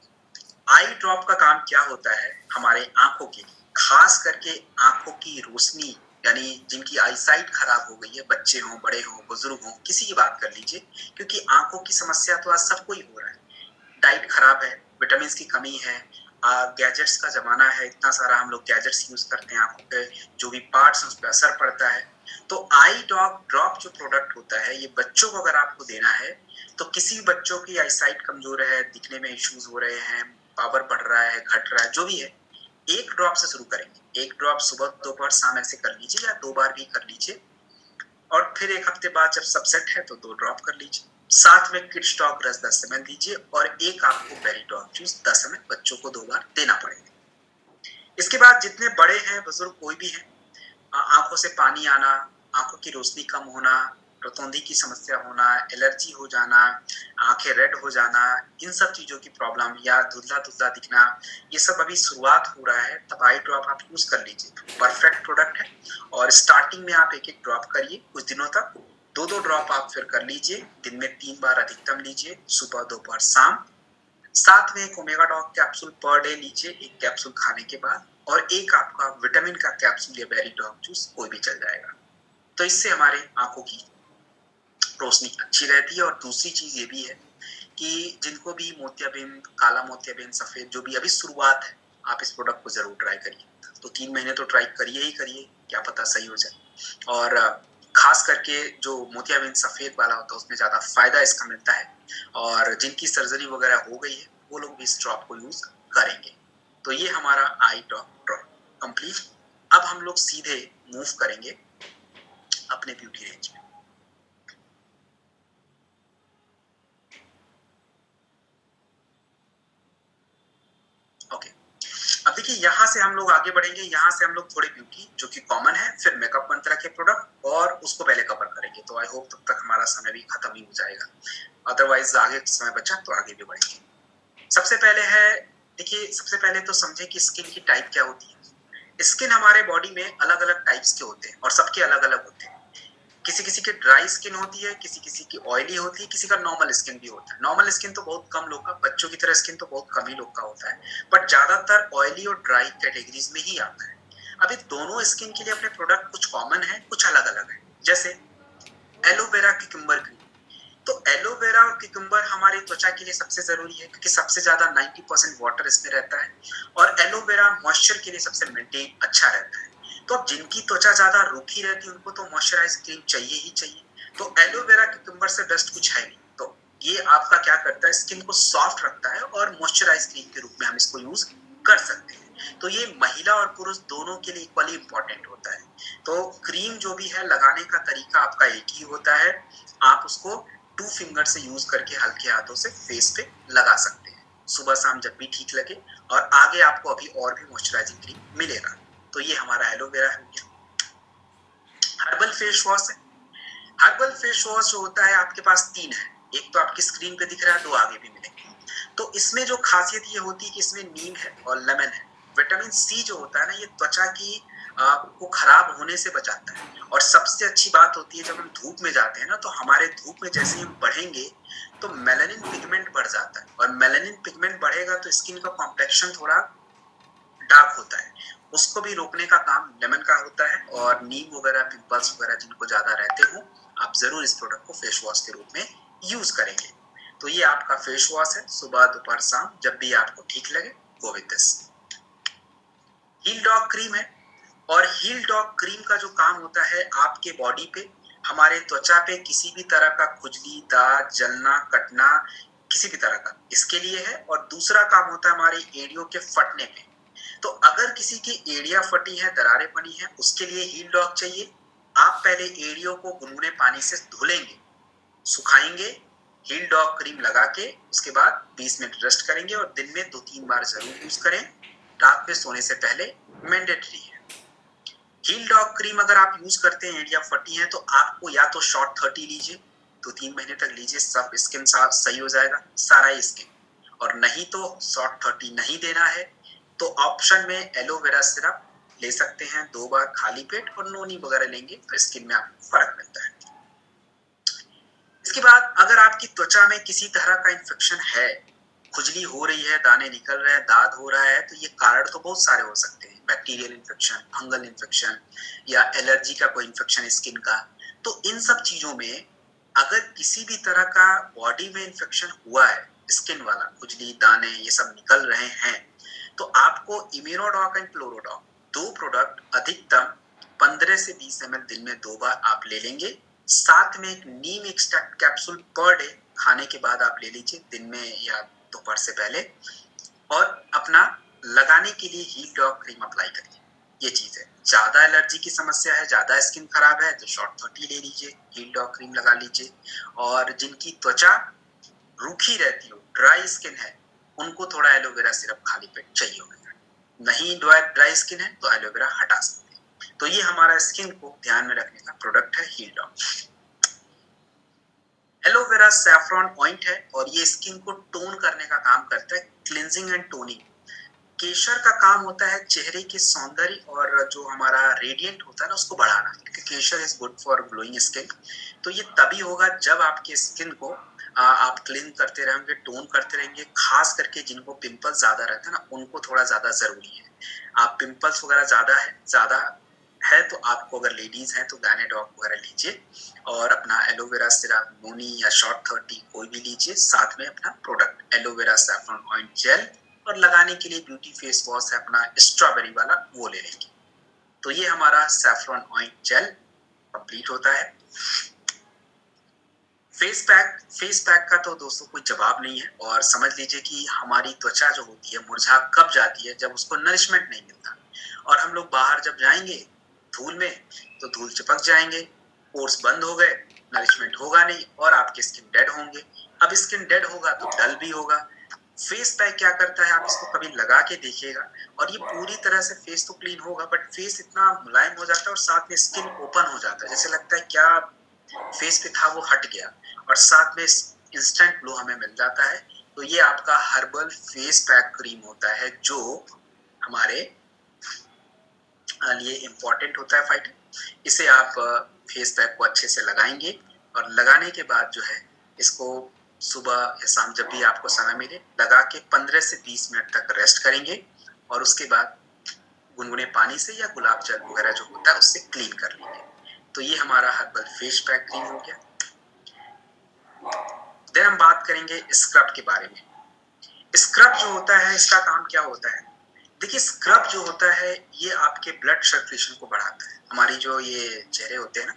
Speaker 1: I drop का काम क्या होता है? हमारे आंखों के लिए, खास करके आंखों की रोशनी, यानी जिनकी आईसाइट खराब हो गई है, बच्चे हों, बड़े हों, बुजुर्ग हों, किसी की बात कर लीजिए, क्योंकि आंखों की समस्या तो आज सबको ही हो रहा है। डाइट खराब है, विटामिन की कमी है, गैजेट्स का जमाना है, इतना सारा हम लोग गैजेट्स यूज करते हैं, आंखों के जो भी पार्ट्स उस पर असर पड़ता है। तो आई ड्रॉप जो प्रोडक्ट होता है, ये बच्चों को अगर आपको देना है, तो किसी बच्चों की आईसाइट कमजोर है, दिखने में इश्यूज हो रहे हैं, पावर बढ़ रहा है, घट रहा है, जो भी है, एक ड्रॉप से शुरू करेंगे। एक ड्रॉप सुबह, दोपहर, शाम ऐसे कर लीजिए, या 2 बार भी कर लीजिए। और फिर 1 हफ्ते बाद जब सब सेट है तो 2 ड्रॉप कर लीजिए। साथ में किड्स टॉक ब्रश 10 ml दीजिए, और एक आपको बेरी टॉक जूस 10 ml बच्चों को 2 बार देना पड़ेगा। इसके बाद जितने बड़े हैं, बुजुर्ग कोई भी है, आंखों से पानी आना, आंखों की रोशनी कम होना, रतौंधी की समस्या होना, एलर्जी हो जाना, आंखें रेड हो जाना, इन सब चीजों की प्रॉब्लम, या धुंधला धुंधला दिखना, ये सब अभी शुरुआत हो रहा है, तब आई ड्रॉप आप यूज कर लीजिए। परफेक्ट प्रोडक्ट है। और स्टार्टिंग में आप एक एक ड्रॉप करिए कुछ दिनों तक, 2-2 ड्रॉप आप फिर कर लीजिए, दिन में 3 बार अधिकतम लीजिए, सुबह, दोपहर, शाम। साथ में एक ओमेगा डॉग कैप्सूल पर डे लीजिए, एक कैप्सूल खाने के बाद, और एक आपका विटामिन का कैप्सूल या बेरी डॉग जूस, कोई भी चल जाएगा। तो इससे हमारे आंखों की रोशनी अच्छी रहती है। और दूसरी चीज ये भी है कि जिनको भी मोतियाबिंद, काला मोतियाबिंद, सफेद, जो भी अभी शुरुआत है, आप इस प्रोडक्ट को जरूर ट्राई करिए। तो 3 महीने तो ट्राई करिए ही करिए, क्या पता सही हो जाए। और खास करके जो मोतियाबिंद सफेद वाला होता है, उसमें ज्यादा फायदा इसका मिलता है। और जिनकी सर्जरी वगैरह हो गई है, वो लोग भी इस ड्रॉप को यूज करेंगे। तो ये हमारा आई ड्रॉप कंप्लीट। अब हम लोग सीधे मूव करेंगे अपने ब्यूटी रेंज में। ओके, अब देखिए, यहाँ से हम लोग आगे बढ़ेंगे। यहाँ से हम लोग थोड़ी ब्यूटी जो कि कॉमन है, फिर मेकअप मंत्रा के प्रोडक्ट, और उसको पहले कवर करेंगे। तो आई होप तब तक हमारा समय भी खत्म ही हो जाएगा, अदरवाइज आगे समय बचा तो आगे भी बढ़ेंगे। सबसे पहले है, देखिए, सबसे पहले तो समझे कि स्किन की टाइप क्या होती है। स्किन हमारे बॉडी में अलग अलग टाइप्स के होते हैं, और सबके अलग अलग होते हैं। किसी किसी की ड्राई स्किन होती है, किसी किसी की ऑयली होती है, किसी का नॉर्मल स्किन भी होता है। नॉर्मल स्किन तो बहुत कम लोग का, बच्चों की तरह स्किन तो बहुत कम ही लोग का होता है, बट ज्यादातर ऑयली और ड्राई कैटेगरीज में ही आता है। अभी दोनों स्किन के लिए अपने प्रोडक्ट कुछ कॉमन है, कुछ अलग अलग है। जैसे एलोवेरा क्यूकम्बर क्रीम, तो एलोवेरा और क्यूकम्बर हमारी त्वचा के लिए सबसे जरूरी है, क्योंकि सबसे ज्यादा 90% वाटर इसमें रहता है, और एलोवेरा मॉइस्चर के लिए सबसे मेंटेन अच्छा रहता है। तो अब जिनकी त्वचा ज्यादा रूखी रहती है उनको तो मॉइस्चराइज क्रीम चाहिए ही चाहिए, तो एलोवेरा क्यूकम्बर से बेस्ट कुछ है नहीं। तो ये आपका क्या करता है, स्किन को सॉफ्ट रखता है और मॉइस्चराइज क्रीम के रूप में हम इसको यूज कर सकते हैं। तो ये महिला और पुरुष दोनों के लिए इक्वली इंपॉर्टेंट होता है। तो क्रीम जो भी है लगाने का तरीका आपका एक ही होता है, आप उसको 2 फिंगर से यूज करके हल्के हाथों से फेस पे लगा सकते हैं, सुबह शाम जब भी ठीक लगे, और आगे आपको अभी और भी मॉइस्चराइजिंग क्रीम मिलेगा। तो ये हमारा एलोवेरा हो गया। हर्बल फेस वॉश है। हर्बल फेस वॉश जो होता है आपके पास 3 है, एक तो आपकी स्क्रीन पे दिख रहा है, 2 आगे भी मिलेंगे। तो इसमें जो खासियत ये होती है कि इसमें नीम है और लेमन है। विटामिन सी जो होता है ना, ये त्वचा की को खराब होने से बचाता है। और सबसे अच्छी बात होती है, जब हम धूप में जाते हैं ना, तो हमारे धूप में जैसे ही हम बढ़ेंगे तो मेलानिन पिगमेंट बढ़ जाता है, और मेलानिन पिगमेंट बढ़ेगा तो स्किन का कॉम्प्लेक्शन थोड़ा डार्क होता है, उसको भी रोकने का काम लेमन का होता है। और नीम वगैरह, पिंपल्स वगैरह जिनको ज्यादा रहते हो, आप जरूर इस प्रोडक्ट को फेस वॉश के रूप में यूज करेंगे। तो ये आपका फेस वॉश है, सुबह दोपहर शाम जब भी आपको ठीक लगे, go with this. Heel dog cream है, और हील डॉग क्रीम का जो काम होता है आपके बॉडी पे, हमारे त्वचा पे किसी भी तरह का खुजली, दाग, जलना, कटना, किसी भी तरह का, इसके लिए है। और दूसरा काम होता है हमारे एड़ियों के फटने पे। तो अगर किसी की एड़ियां फटी है, दरारें पड़ी है, उसके लिए हील डॉग चाहिए। आप पहले एड़ियों को गुनगुने पानी से धुलेंगे, सुखाएंगे, हील डॉग क्रीम लगा के उसके बाद 20 मिनट रेस्ट करेंगे, और दिन में 2-3 बार जरूर यूज करें, रात में सोने से पहले मैंडेटरी है। हील डॉग क्रीम अगर आप यूज करते हैं, एड़ियां फटी हैं, तो आपको या तो शॉर्ट 30 लीजिए, 2-3 महीने तक लीजिए, सब स्किन सही हो जाएगा, सारा ही स्किन। और नहीं तो शॉर्ट 30 नहीं देना है तो ऑप्शन में एलोवेरा सिरप ले सकते हैं 2 बार खाली पेट, और नोनी वगैरह लेंगे तो स्किन में आपको फर्क मिलता है। इसके बाद अगर आपकी त्वचा में किसी तरह का इन्फेक्शन है, खुजली हो रही है, दाने निकल रहे हैं, दाद हो रहा है, तो ये कारण तो बहुत सारे हो सकते हैं, बैक्टीरियल इन्फेक्शन, फंगल इन्फेक्शन, या एलर्जी का कोई इन्फेक्शन स्किन का। तो इन सब चीजों में अगर किसी भी तरह का बॉडी में इन्फेक्शन हुआ है, स्किन वाला, खुजली, दाने ये सब निकल रहे हैं, तो आपको इम्यूनोडॉक एंड क्लोरोडॉक 2 प्रोडक्ट अधिकतम 15 से 20 ml दिन में 2 बार आप ले लेंगे। साथ में एक नीम एक्सट्रैक्ट कैप्सूल पर डे खाने के बाद आप ले लीजिए, दिन में या दोपहर से पहले, और अपना लगाने के लिए हील डॉग क्रीम अप्लाई करिए। ये चीज है, ज्यादा एलर्जी की समस्या है, ज्यादा स्किन खराब है, तो शॉर्ट 30 ले लीजिए, हील डॉग क्रीम लगा लीजिए। और जिनकी त्वचा रूखी रहती हो, ड्राई स्किन है, उनको थोड़ा एलोवेरा सिरप खाली पेट चाहिए होगा। नहीं ड्राई स्किन है तो एलोवेरा हटा सकते हैं। तो ये हमारा स्किन को ध्यान में रखने का प्रोडक्ट है, हील डॉग। एलोवेरा सैफरॉन ऑइंट है, और ये स्किन को टोन करने का काम करता है, क्लिनजिंग एंड टोनिंग। केशर का काम होता है चेहरे के सौंदर्य और जो हमारा रेडिएंट होता है ना, उसको बढ़ाना, क्योंकि kesar is good for glowing skin. तो ये तभी होगा जब आपके स्किन को आप क्लीन करते रहेंगे, टोन करते रहेंगे। खास करके जिनको पिंपल्स ज्यादा रहते हैं ना, उनको थोड़ा ज्यादा जरूरी है। आप पिंपल्स वगैरह ज्यादा है तो आपको, अगर लेडीज हैं तो गानेडॉक वगैरह लीजिए, और अपना एलोवेरा सिरप, नोनी या शॉर्ट 30 कोई भी लीजिए, साथ में अपना प्रोडक्ट एलोवेरा सैफरॉन ऑइंट जेल, और लगाने के लिए ब्यूटी फेस वॉश है अपना स्ट्रॉबेरी वाला, वो ले लेंगे। तो ये हमारा सैफरॉन ऑइंट जेल कंप्लीट होता है। फेस पैक का तो दोस्तों कोई जवाब नहीं है, और समझ लीजिए कि हमारी त्वचा जो होती है मुरझा कब जाती है, जब उसको नरिशमेंट नहीं मिलता। और हम लोग बाहर जब जाएंगे धूल में, तो धूल चिपक जाएंगे, पोर्स बंद हो गए, नरिशमेंट होगा नहीं, और आपके स्किन डेड होंगे। अब स्किन डेड होगा तो डल भी होगा। फेस पैक क्या करता है, आप इसको कभी लगा के देखिएगा, और ये पूरी तरह से फेस तो क्लीन होगा, बट फेस इतना मुलायम हो जाता है, और साथ में स्किन ओपन हो जाता है, जैसे लगता है क्या फेस पे था वो हट गया, और साथ में इंस्टेंट ग्लो हमें मिल जाता है। तो ये आपका हर्बल फेस पैक क्रीम होता है, जो हमारे लिए इम्पोर्टेंट होता है फाइटर। इसे आप फेस पैक को अच्छे से लगाएंगे और लगाने के बाद जो है इसको सुबह या शाम जब भी आपको समय मिले लगा के 15 से 20 मिनट तक रेस्ट करेंगे और उसके बाद गुनगुने पानी से या गुलाब जल वगैरह जो होता है उससे क्लीन कर लेंगे। तो ये हमारा हर्बल फेस पैक क्लीन हो गया। देन हम बात करेंगे स्क्रब के बारे में। स्क्रब जो होता है इसका काम क्या होता है? देखिए स्क्रब जो होता है ये आपके ब्लड सर्कुलेशन को बढ़ाता है। हमारी जो ये चेहरे होते हैं ना,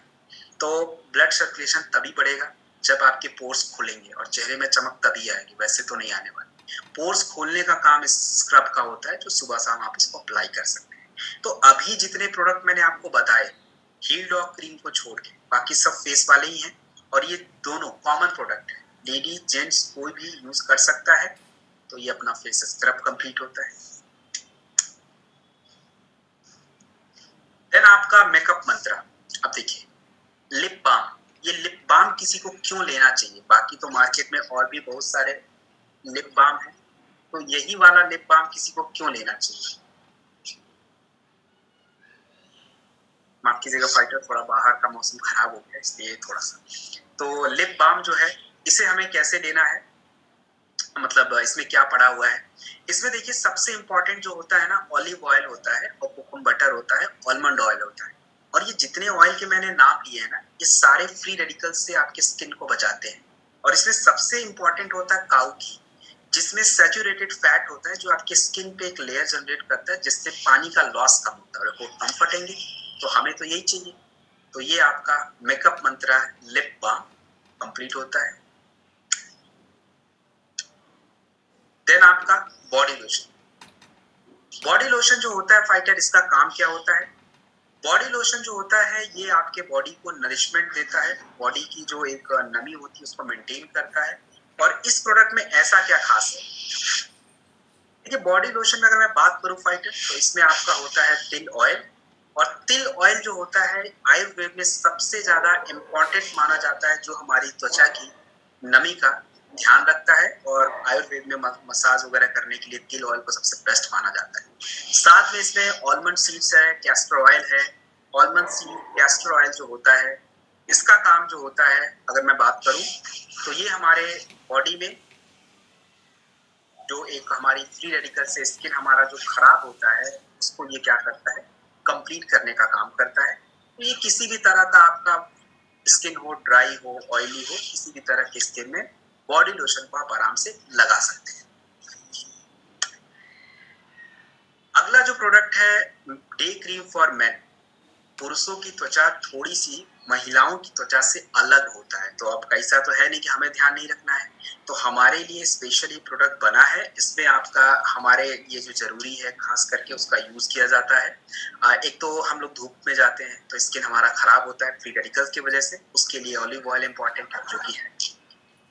Speaker 1: तो ब्लड सर्कुलेशन तभी बढ़ेगा जब आपके पोर्स खुलेंगे और चेहरे में चमक तभी आएगी, वैसे तो नहीं आने वाली। पोर्स खोलने का काम इस स्क्रब का होता है जो सुबह शाम आप इसको अप्लाई कर सकते हैं। तो अभी जितने प्रोडक्ट मैंने आपको बताए हील डॉग क्रीम को छोड़ के बाकी सब फेस वाले ही हैं और ये दोनों कॉमन प्रोडक्ट है, लेडी जेंट्स कोई भी यूज कर सकता है। तो ये अपना फेस स्क्रब कंप्लीट होता है। देन आपका मेकअप मंत्र। अब देखिए लिप बाम, ये लिप बाम किसी को क्यों लेना चाहिए? बाकी तो मार्केट में और भी बहुत सारे लिप बाम है, तो यही वाला लिप बाम किसी को क्यों लेना चाहिए? माफ कीजिएगा फाइटर, थोड़ा बाहर का मौसम खराब हो गया इसलिए थोड़ा सा। तो लिप बाम जो है इसे हमें कैसे लेना है, मतलब इसमें क्या पड़ा हुआ है? इसमें देखिए सबसे इंपॉर्टेंट जो होता है ना, ऑलिव ऑयल होता है और कोकोन बटर होता है, आलमंड ऑयल होता है। और ये जितने ऑयल के मैंने नाम लिए हैं ना, ये सारे फ्री रेडिकल्स से आपके स्किन को बचाते हैं। और इसमें सबसे इंपॉर्टेंट होता है काऊ घी, जिसमें सैचुरेटेड फैट होता है जो आपके स्किन पे एक लेयर जनरेट करता है जिससे पानी का लॉस कम होता है और वो कम फटेंगे। तो हमें तो यही चाहिए। तो ये आपका मेकअप मंत्रा लिप बाम कंप्लीट होता है। देन आपका बॉडी लोशन। बॉडी लोशन जो होता है फाइटर, इसका काम क्या होता है? बॉडी लोशन जो होता है ये आपके बॉडी को नरिशमेंट देता है, बॉडी की जो एक नमी होती है उसको मेंटेन करता है। और इस प्रोडक्ट में ऐसा क्या खास है? देखिए बॉडी लोशन में अगर मैं बात करूं फाइटर, तो इसमें आपका होता है तिल ऑयल। और तिल ऑयल जो होता है आयुर्वेद में सबसे ज्यादा इम्पोर्टेंट माना जाता है, जो हमारी त्वचा की नमी का ध्यान रखता है। और आयुर्वेद में मसाज वगैरह करने के लिए तिल ऑयल को सबसे बेस्ट माना जाता है। साथ में इसमें आलमंड सीड्स है, कैस्टर ऑयल है। आलमंड सीड कैस्टर ऑयल जो होता है इसका काम जो होता है, अगर मैं बात करूं तो ये हमारे बॉडी में जो एक हमारी फ्री रेडिकल से स्किन हमारा जो खराब होता है उसको ये क्या करता है, कंप्लीट करने का काम करता है। तो ये किसी भी तरह का आपका स्किन हो, ड्राई हो, ऑयली हो, किसी भी तरह के स्किन में बॉडी लोशन को आप आराम से लगा सकते हैं। अगला जो प्रोडक्ट है डे क्रीम फॉर मेन। पुरुषों की त्वचा थोड़ी सी महिलाओं की त्वचा से अलग होता है, तो अब कैसा तो है नहीं कि हमें ध्यान नहीं रखना है। तो हमारे लिए स्पेशली प्रोडक्ट बना है, इसमें आपका हमारे लिए जो जरूरी है खास करके उसका यूज किया जाता है। एक तो हम लोग धूप में जाते हैं तो स्किन हमारा खराब होता है फ्री रेडिकल्स की वजह से, उसके लिए ऑलिव ऑयल इंपॉर्टेंट है जो कि है।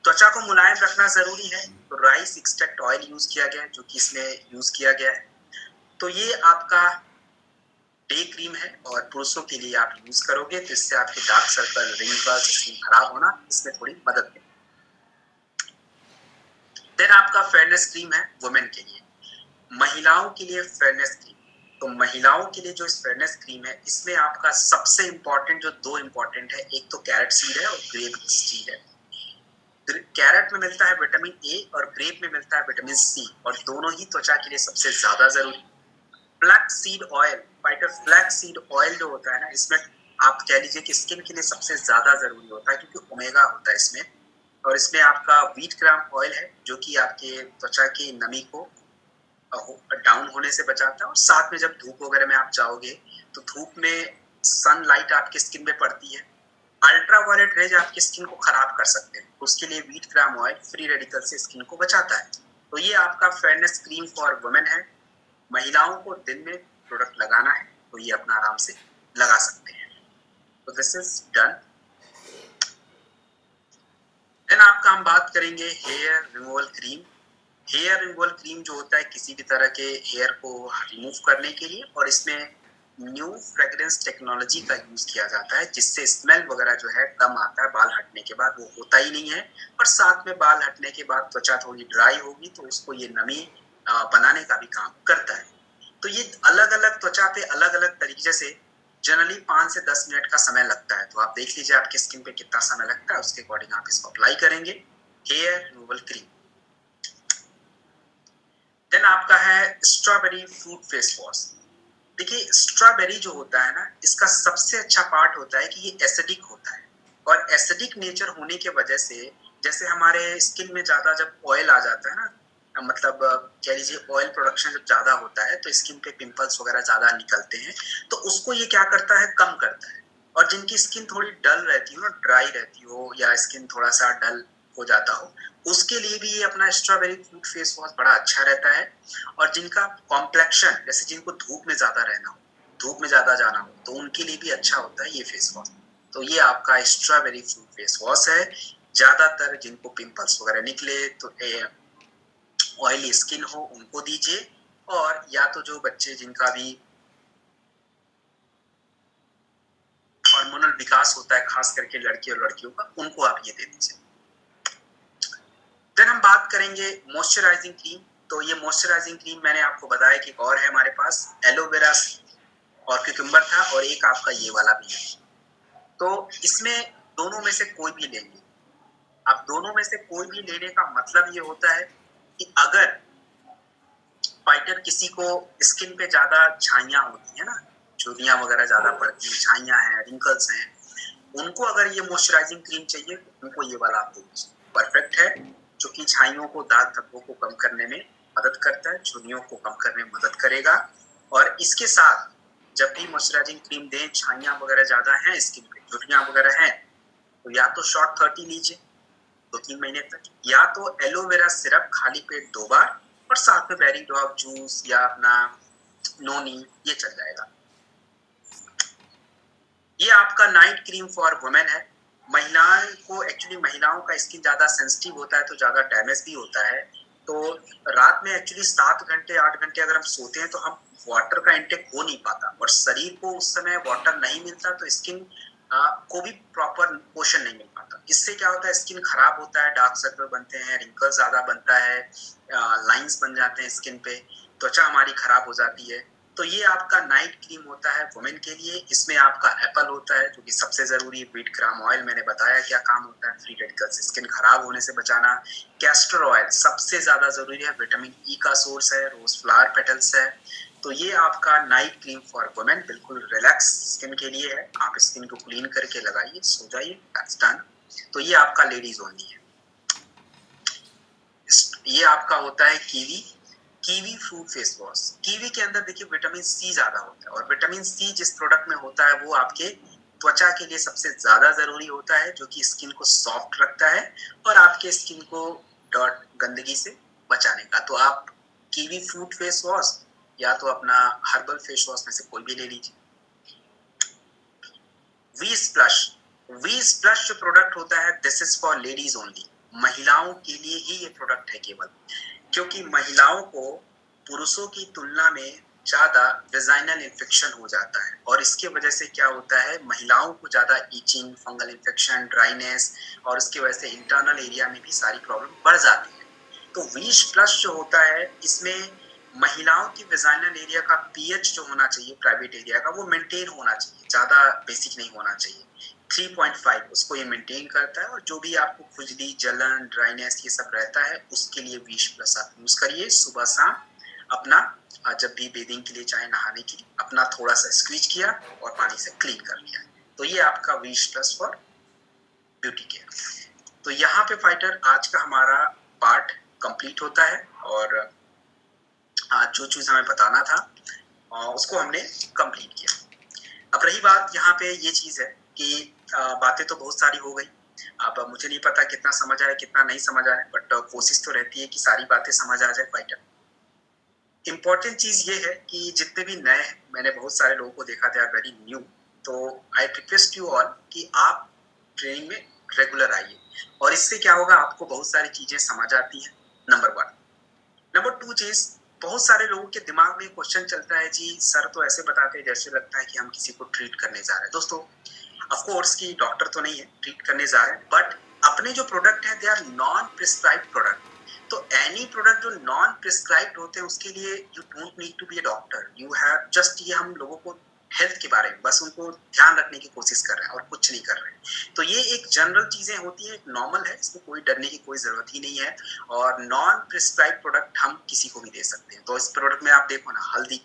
Speaker 1: त्वचा को मुलायम रखना जरूरी है, तो राइस एक्सट्रैक्ट ऑयल यूज किया गया है जो कि इसमें यूज किया गया है। तो ये आपका डे क्रीम है और पुरुषों के लिए आप यूज करोगे तो इससे आपके डार्क सर्कल, रिंकल्स, स्किन खराब होना इसमें थोड़ी मदद मिलेगी। देन आपका फेयरनेस क्रीम है वुमेन के लिए, महिलाओं के लिए फेयरनेस क्रीम। तो महिलाओं के लिए जो इस फेयरनेस क्रीम है इसमें आपका सबसे इंपॉर्टेंट जो दो इंपॉर्टेंट है, एक तो कैरेट सीड है और ग्रेप सीड है। कैरेट में मिलता है विटामिन ए और ग्रेप में मिलता है विटामिन सी, और दोनों ही त्वचा के लिए सबसे ज्यादा जरूरी। Flax seed oil, fighter flax seed oil जो होता है ना, इसमें आप कह लीजिए कि स्किन के लिए सबसे ज्यादा जरूरी होता है क्योंकि ओमेगा होता है इसमें। और इसमें आपका व्हीट ग्राम ऑयल है जो कि आपके त्वचा की नमी को डाउन होने से बचाता है। और साथ में जब धूप वगैरह में आप जाओगे तो धूप में सनलाइट आपकी स्किन पे पड़ती है, अल्ट्रावायलेट रेज आपकी स्किन को खराब कर सकते हैं, उसके लिए wheat gram oil free radical से स्किन को बचाता है। तो ये आपका फेयरनेस क्रीम फॉर वुमेन है। महिलाओं को दिन में प्रोडक्ट लगाना है तो ये अपना आराम से लगा सकते हैं। तो दिस इज डन। देन आपका हम बात करेंगे hair removal cream. Hair removal cream जो होता है किसी भी तरह के हेयर को रिमूव करने के लिए, और इसमें न्यू फ्रेग्रेंस टेक्नोलॉजी का यूज किया जाता है जिससे स्मेल वगैरह जो है कम आता है बाल हटने के बाद, वो होता ही नहीं है। और साथ में बाल हटने के बाद त्वचा थोड़ी ड्राई होगी तो उसको ये नमी बनाने का भी काम करता है। तो ये अलग अलग त्वचा पे अलग अलग तरीके से जनरली 5 से 10 मिनट का समय लगता है। तो आप देख लीजिए आपकी स्किन पे कितना समय लगता है, उसके अकॉर्डिंग आप इसको अप्लाई करेंगे। Hair removal cream. देन आपका है स्ट्रॉबेरी फ्रूट फेस वॉश। देखिए स्ट्रॉबेरी जो होता है ना, इसका सबसे अच्छा पार्ट होता है कि ये एसिडिक होता है, और एसिडिक नेचर होने के वजह से जैसे हमारे स्किन में ज्यादा जब ऑयल आ जाता है ना, मतलब कह लीजिए ऑयल प्रोडक्शन जब ज्यादा होता है तो स्किन पे पिंपल्स वगैरह ज्यादा निकलते हैं, तो उसको ये क्या करता है, कम करता है। और जिनकी स्किन थोड़ी डल रहती हो ना, ड्राई रहती हो, या स्किन थोड़ा सा डल हो जाता हो, उसके लिए भी ये अपना स्ट्रॉबेरी फ्रूट फेस वॉश बड़ा अच्छा रहता है। और जिनका कॉम्प्लेक्शन, जैसे जिनको धूप में ज्यादा रहना हो, धूप में ज्यादा जाना हो, तो उनके लिए भी अच्छा होता है ये फेस वॉश। तो ये आपका स्ट्रॉबेरी फ्रूट फेस वॉश है। ज्यादातर जिनको पिंपल्स वगैरह निकले, तो ऑयली स्किन हो, उनको दीजिए। और या तो जो बच्चे जिनका भी हार्मोनल विकास होता है, खास करके लड़के और लड़कियों का, उनको आप ये दे दीजिए। देन हम बात करेंगे मॉइस्चराइजिंग क्रीम। तो ये मॉइस्चराइजिंग क्रीम मैंने आपको बताया कि और है हमारे पास, एलोवेरा और क्यूकम्बर था, और एक आपका ये वाला भी है। तो इसमें दोनों में से कोई भी लेंगे आप, दोनों में से कोई भी लेने का मतलब ये होता है कि अगर फाइटर किसी को स्किन पे ज्यादा झाइयां होती है ना, झुर्रियां वगैरह ज्यादा पड़ती है, झाइयां हैं, रिंकल्स हैं, उनको अगर ये मॉइस्चराइजिंग क्रीम चाहिए तो उनको ये वाला आप दे दीजिए, परफेक्ट है। जो कि झाइयों को, दाग धब्बों को कम करने में मदद करता है, झुर्रियों को कम करने में मदद करेगा। और इसके साथ जब भी मॉइस्चराइजिंग क्रीम दें, झाइयां वगैरह ज्यादा हैं स्किन पे, झुर्रियां वगैरह हैं, तो या तो शॉर्ट 30 लीजिए 2-3 महीने तक, या तो एलोवेरा सिरप खाली पेट 2 बार, और साथ में बेरी ड्रॉप जूस या अपना नोनी, ये चल जाएगा। ये आपका नाइट क्रीम फॉर वुमेन है। महिलाओं को, एक्चुअली महिलाओं का स्किन ज्यादा सेंसिटिव होता है, तो ज्यादा डैमेज भी होता है। तो रात में एक्चुअली 7 घंटे 8 घंटे अगर हम सोते हैं तो हम वाटर का इंटेक हो नहीं पाता, और शरीर को उस समय वाटर नहीं मिलता, तो स्किन को भी प्रॉपर पोषण नहीं मिल पाता। इससे क्या होता है, स्किन खराब होता है, डार्क सर्कल बनते हैं, रिंकल ज्यादा बनता है, लाइंस बन जाते हैं स्किन पे, त्वचा हमारी खराब हो जाती है। तो ये आपका नाइट क्रीम होता है वुमेन के लिए। इसमें आपका एप्पल होता है जो कि सबसे जरूरी, बीट ग्राम ऑयल मैंने बताया क्या काम होता है, फ्री रेडिकल्स, स्किन खराब होने से बचाना। कैस्टर ऑयल सबसे ज्यादा जरूरी है, विटामिन ई का सोर्स है, रोज फ्लावर पेटल्स है। तो ये आपका नाइट क्रीम फॉर वुमेन बिल्कुल रिलैक्स स्किन के लिए है। आप स्किन को क्लीन करके लगाइए, सो जाइए, दैट्स डन। तो ये आपका लेडीज ओनली है। ये आपका होता है kiwi, kiwi fruit face wash. Kiwi के अंदर देखिए विटामिन सी ज्यादा होता है, और विटामिन सी जिस प्रोडक्ट में होता है वो आपके त्वचा के लिए सबसे ज्यादा जरूरी होता है, जो कि स्किन को सॉफ्ट रखता है और आपके स्किन को डॉट गंदगी से बचाने का। तो आप कीवी फ्रूट फेस वॉश या तो अपना हर्बल फेस वॉश में से कोई भी ले लीजिए। वी स्प्लश, वी स्प्लश जो प्रोडक्ट होता है, this is for ladies only. महिलाओं के लिए ही ये प्रोडक्ट है केवल, क्योंकि महिलाओं को पुरुषों की तुलना में ज्यादा वेजाइनल इन्फेक्शन हो जाता है, और इसके वजह से क्या होता है, महिलाओं को ज्यादा ईचिंग, फंगल इन्फेक्शन, ड्राइनेस, और उसकी वजह से इंटरनल एरिया में भी सारी प्रॉब्लम बढ़ जाती है। तो वीश प्लस जो होता है, इसमें महिलाओं की वेजाइनल एरिया का पीएच जो होना चाहिए, प्राइवेट एरिया का, वो मेंटेन होना चाहिए, ज्यादा बेसिक नहीं होना चाहिए। 3.5 उसको ये मेंटेन करता है, और जो भी आपको खुजली, जलन, ड्राइनेस ये सब रहता है, उसके लिए विश प्लस आप यूज करिए सुबह शाम। अपना जब भी बेदिंग के लिए चाहे, नहाने के लिए, अपना थोड़ा सा स्क्वीज किया और पानी से क्लीन कर लिया। तो ये आपका wish plus for beauty care. तो यहाँ पे फाइटर आज का हमारा पार्ट कंप्लीट होता है, और आज जो चीज हमें बताना था उसको हमने कंप्लीट किया। अब रही बात यहाँ पे ये चीज है कि बातें तो बहुत सारी हो गई। अब मुझे नहीं पता कितना समझ आए कितना नहीं समझ आए, बट कोशिश तो रहती है कि सारी बातें समझ आ जाए फाइटर। इम्पोर्टेंट चीज ये है कि जितने भी नए हैं, मैंने बहुत सारे लोगों को देखा, दे आर वेरी न्यू, तो आई रिक्वेस्ट यू ऑल कि आप ट्रेनिंग में रेगुलर आइए, और इससे क्या होगा, आपको बहुत सारी चीजें समझ आती हैं, नंबर 1। नंबर 2 चीज, बहुत सारे लोगों के दिमाग में क्वेश्चन चलता है, जी सर तो ऐसे बताते हैं जैसे लगता है कि हम किसी को ट्रीट करने जा रहे हैं। दोस्तों ऑफ कोर्स की डॉक्टर तो नहीं है, ट्रीट करने जा रहे हैं, बट अपने जो प्रोडक्ट है they are non prescribed product. तो एनी प्रोडक्ट जो नॉन प्रिस्क्राइब्ड होते हैं उसके लिए you don't need to be a doctor, you have just, ये हम लोगों को हेल्थ के बारे में, बस उनको ध्यान रखने की कोशिश कर रहे हैं और कुछ नहीं कर रहे हैं। तो ये एक जनरल चीजें होती है, नॉर्मल है, इसमें कोई डरने की कोई जरूरत ही नहीं है। और नॉन प्रिस्क्राइब प्रोडक्ट हम किसी को भी दे सकते हैं। तो इस प्रोडक्ट में आप देखो ना, हल्दी,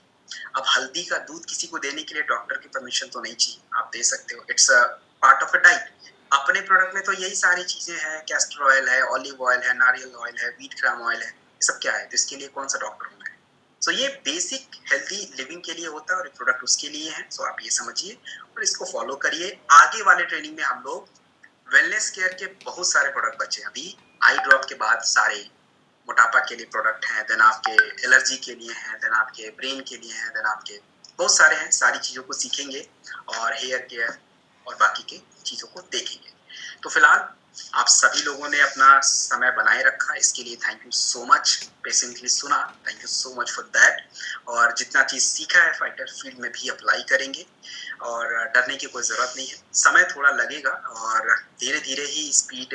Speaker 1: अब हल्दी का दूध किसी को देने के लिए डॉक्टर की परमिशन तो नहीं चाहिए, आप दे सकते हो, it's a part of a diet. अपने प्रोडक्ट में तो यही सारी चीजें हैं, कैस्टर ऑयल है, ऑलिव ऑयल है, नारियल ऑयल है, व्हीट ग्राम ऑयल है, ये सब क्या है, तो इसके लिए कौन सा डॉक्टर होना है। सो ये बेसिक हेल्दी लिविंग के लिए होता है और प्रोडक्ट उसके लिए है। सो आप ये समझिए और इसको फॉलो करिए। आगे वाले ट्रेनिंग में हम लोग वेलनेस केयर के बहुत सारे प्रोडक्ट बचे हैं अभी, आई ड्रॉप के बाद सारे मोटापा के लिए प्रोडक्ट हैं, देन आपके एलर्जी के लिए हैं, देन आपके ब्रेन के लिए हैं, देन आपके बहुत सारे हैं, सारी चीज़ों को सीखेंगे और हेयर केयर और बाकी के चीज़ों को देखेंगे। तो फिलहाल आप सभी लोगों ने अपना समय बनाए रखा, इसके लिए thank you so much. Patiently सुना, thank you so much for that. और जितना चीज़ सीखा है फाइटर फील्ड में भी अप्लाई करेंगे और डरने की कोई ज़रूरत नहीं है। समय थोड़ा लगेगा और धीरे धीरे ही स्पीड,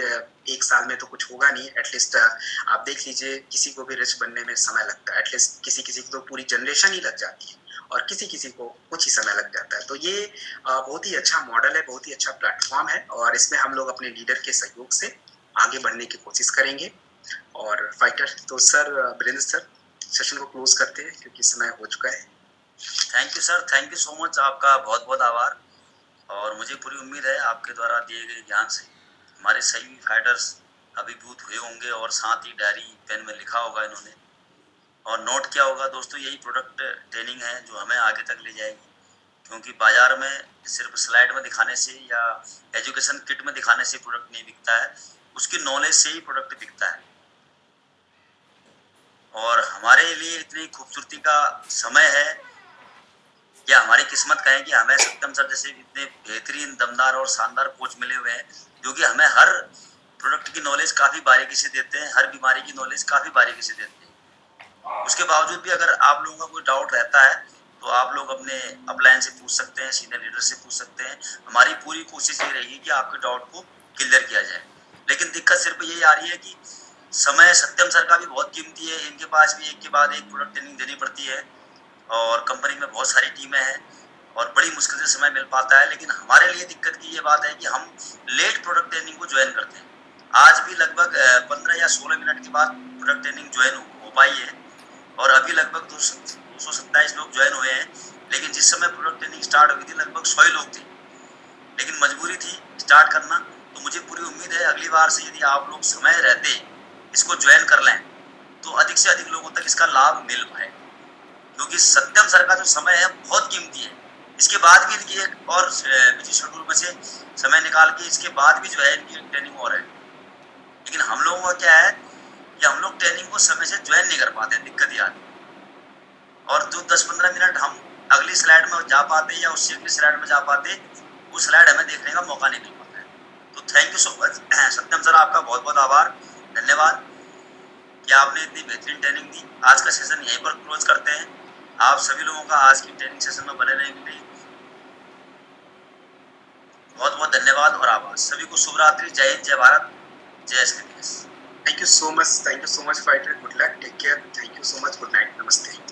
Speaker 1: एक साल में तो कुछ होगा नहीं। एटलीस्ट आप देख लीजिए, किसी को भी रिच बनने में समय लगता है, एटलीस्ट किसी किसी को तो पूरी जनरेशन ही लग जाती है और किसी किसी को कुछ ही समय लग जाता है। तो ये बहुत ही अच्छा मॉडल है, बहुत ही अच्छा प्लेटफॉर्म है और इसमें हम लोग अपने लीडर के सहयोग से आगे बढ़ने की कोशिश करेंगे। और फाइटर तो सर, वीरेंद्र सर, सेशन को क्लोज करते हैं क्योंकि समय हो चुका है।
Speaker 2: Thank you sir, thank you so much, आपका बहुत बहुत आभार। और मुझे पूरी उम्मीद है आपके द्वारा दिए गए ज्ञान से हमारे सही फाइटर्स अभिभूत हुए होंगे और साथ ही डायरी पेन में लिखा होगा इन्होंने और नोट किया होगा। दोस्तों, यही प्रोडक्ट ट्रेनिंग है जो हमें आगे तक ले जाएगी, क्योंकि बाजार में सिर्फ स्लाइड में दिखाने से या एजुकेशन किट में दिखाने से प्रोडक्ट नहीं बिकता है, उसकी नॉलेज से ही प्रोडक्ट बिकता है। और हमारे लिए इतनी खूबसूरती का समय है या हमारी किस्मत का है कि हमें सत्यम सर जैसे इतने बेहतरीन, दमदार और शानदार कोच मिले हुए हैं, जो कि हमें हर प्रोडक्ट की नॉलेज काफ़ी बारीकी से देते हैं, हर बीमारी की नॉलेज काफ़ी बारीकी से देते हैं। उसके बावजूद भी अगर आप लोगों का कोई डाउट रहता है तो आप लोग अपने अपलाइन से पूछ सकते हैं, सीनियर लीडर से पूछ सकते हैं। हमारी पूरी कोशिश ये रहेगी कि आपके डाउट को क्लियर किया जाए। लेकिन दिक्कत सिर्फ यही आ रही है कि समय सत्यम सर का भी बहुत कीमती है, इनके पास भी एक के बाद एक प्रोडक्ट ट्रेनिंग देनी पड़ती है और कंपनी में बहुत सारी टीमें हैं और बड़ी मुश्किल से समय मिल पाता है। लेकिन हमारे लिए दिक्कत की ये बात है कि हम लेट प्रोडक्ट ट्रेनिंग को ज्वाइन करते हैं। आज भी लगभग 15 या 16 मिनट के बाद प्रोडक्ट ट्रेनिंग ज्वाइन हो पाई है और अभी लगभग 227 लोग ज्वाइन हुए हैं। लेकिन जिस समय प्रोडक्ट ट्रेनिंग स्टार्ट हुई थी लगभग 100 लोग थे, लेकिन मजबूरी थी स्टार्ट करना। तो मुझे पूरी उम्मीद है अगली बार से यदि आप लोग समय रहते इसको ज्वाइन कर लें तो अधिक से अधिक लोगों तक इसका लाभ मिल पाए, क्योंकि सत्यम सर का जो समय है बहुत कीमती है। इसके बाद भी इनकी एक और बिजी शेड्यूल में से समय निकाल के इसके बाद भी जो है इनकी ट्रेनिंग और है। लेकिन हम लोगों का क्या है कि हम लोग ट्रेनिंग को समय से ज्वाइन नहीं कर पाते, दिक्कत ये आती है। और जो 10-15 मिनट हम अगली स्लाइड में जा पाते या उससे अगली स्लाइड में जा पाते, वो स्लाइड हमें देखने का मौका नहीं मिल पाता है। तो thank you so much Satyam sir, आपका बहुत बहुत आभार, धन्यवाद कि आपने इतनी बेहतरीन ट्रेनिंग दी। आज का सेशन यहीं पर क्लोज करते हैं। आप सभी लोगों का आज की ट्रेनिंग सेशन में बने रहने के लिए बहुत बहुत धन्यवाद और आभार। सभी को शुभ रात्रि, जय हिंद, जय भारत, जय Shri Krishna.
Speaker 1: Thank you so much fighter, good luck, take care, thank you so much, good night, नमस्ते।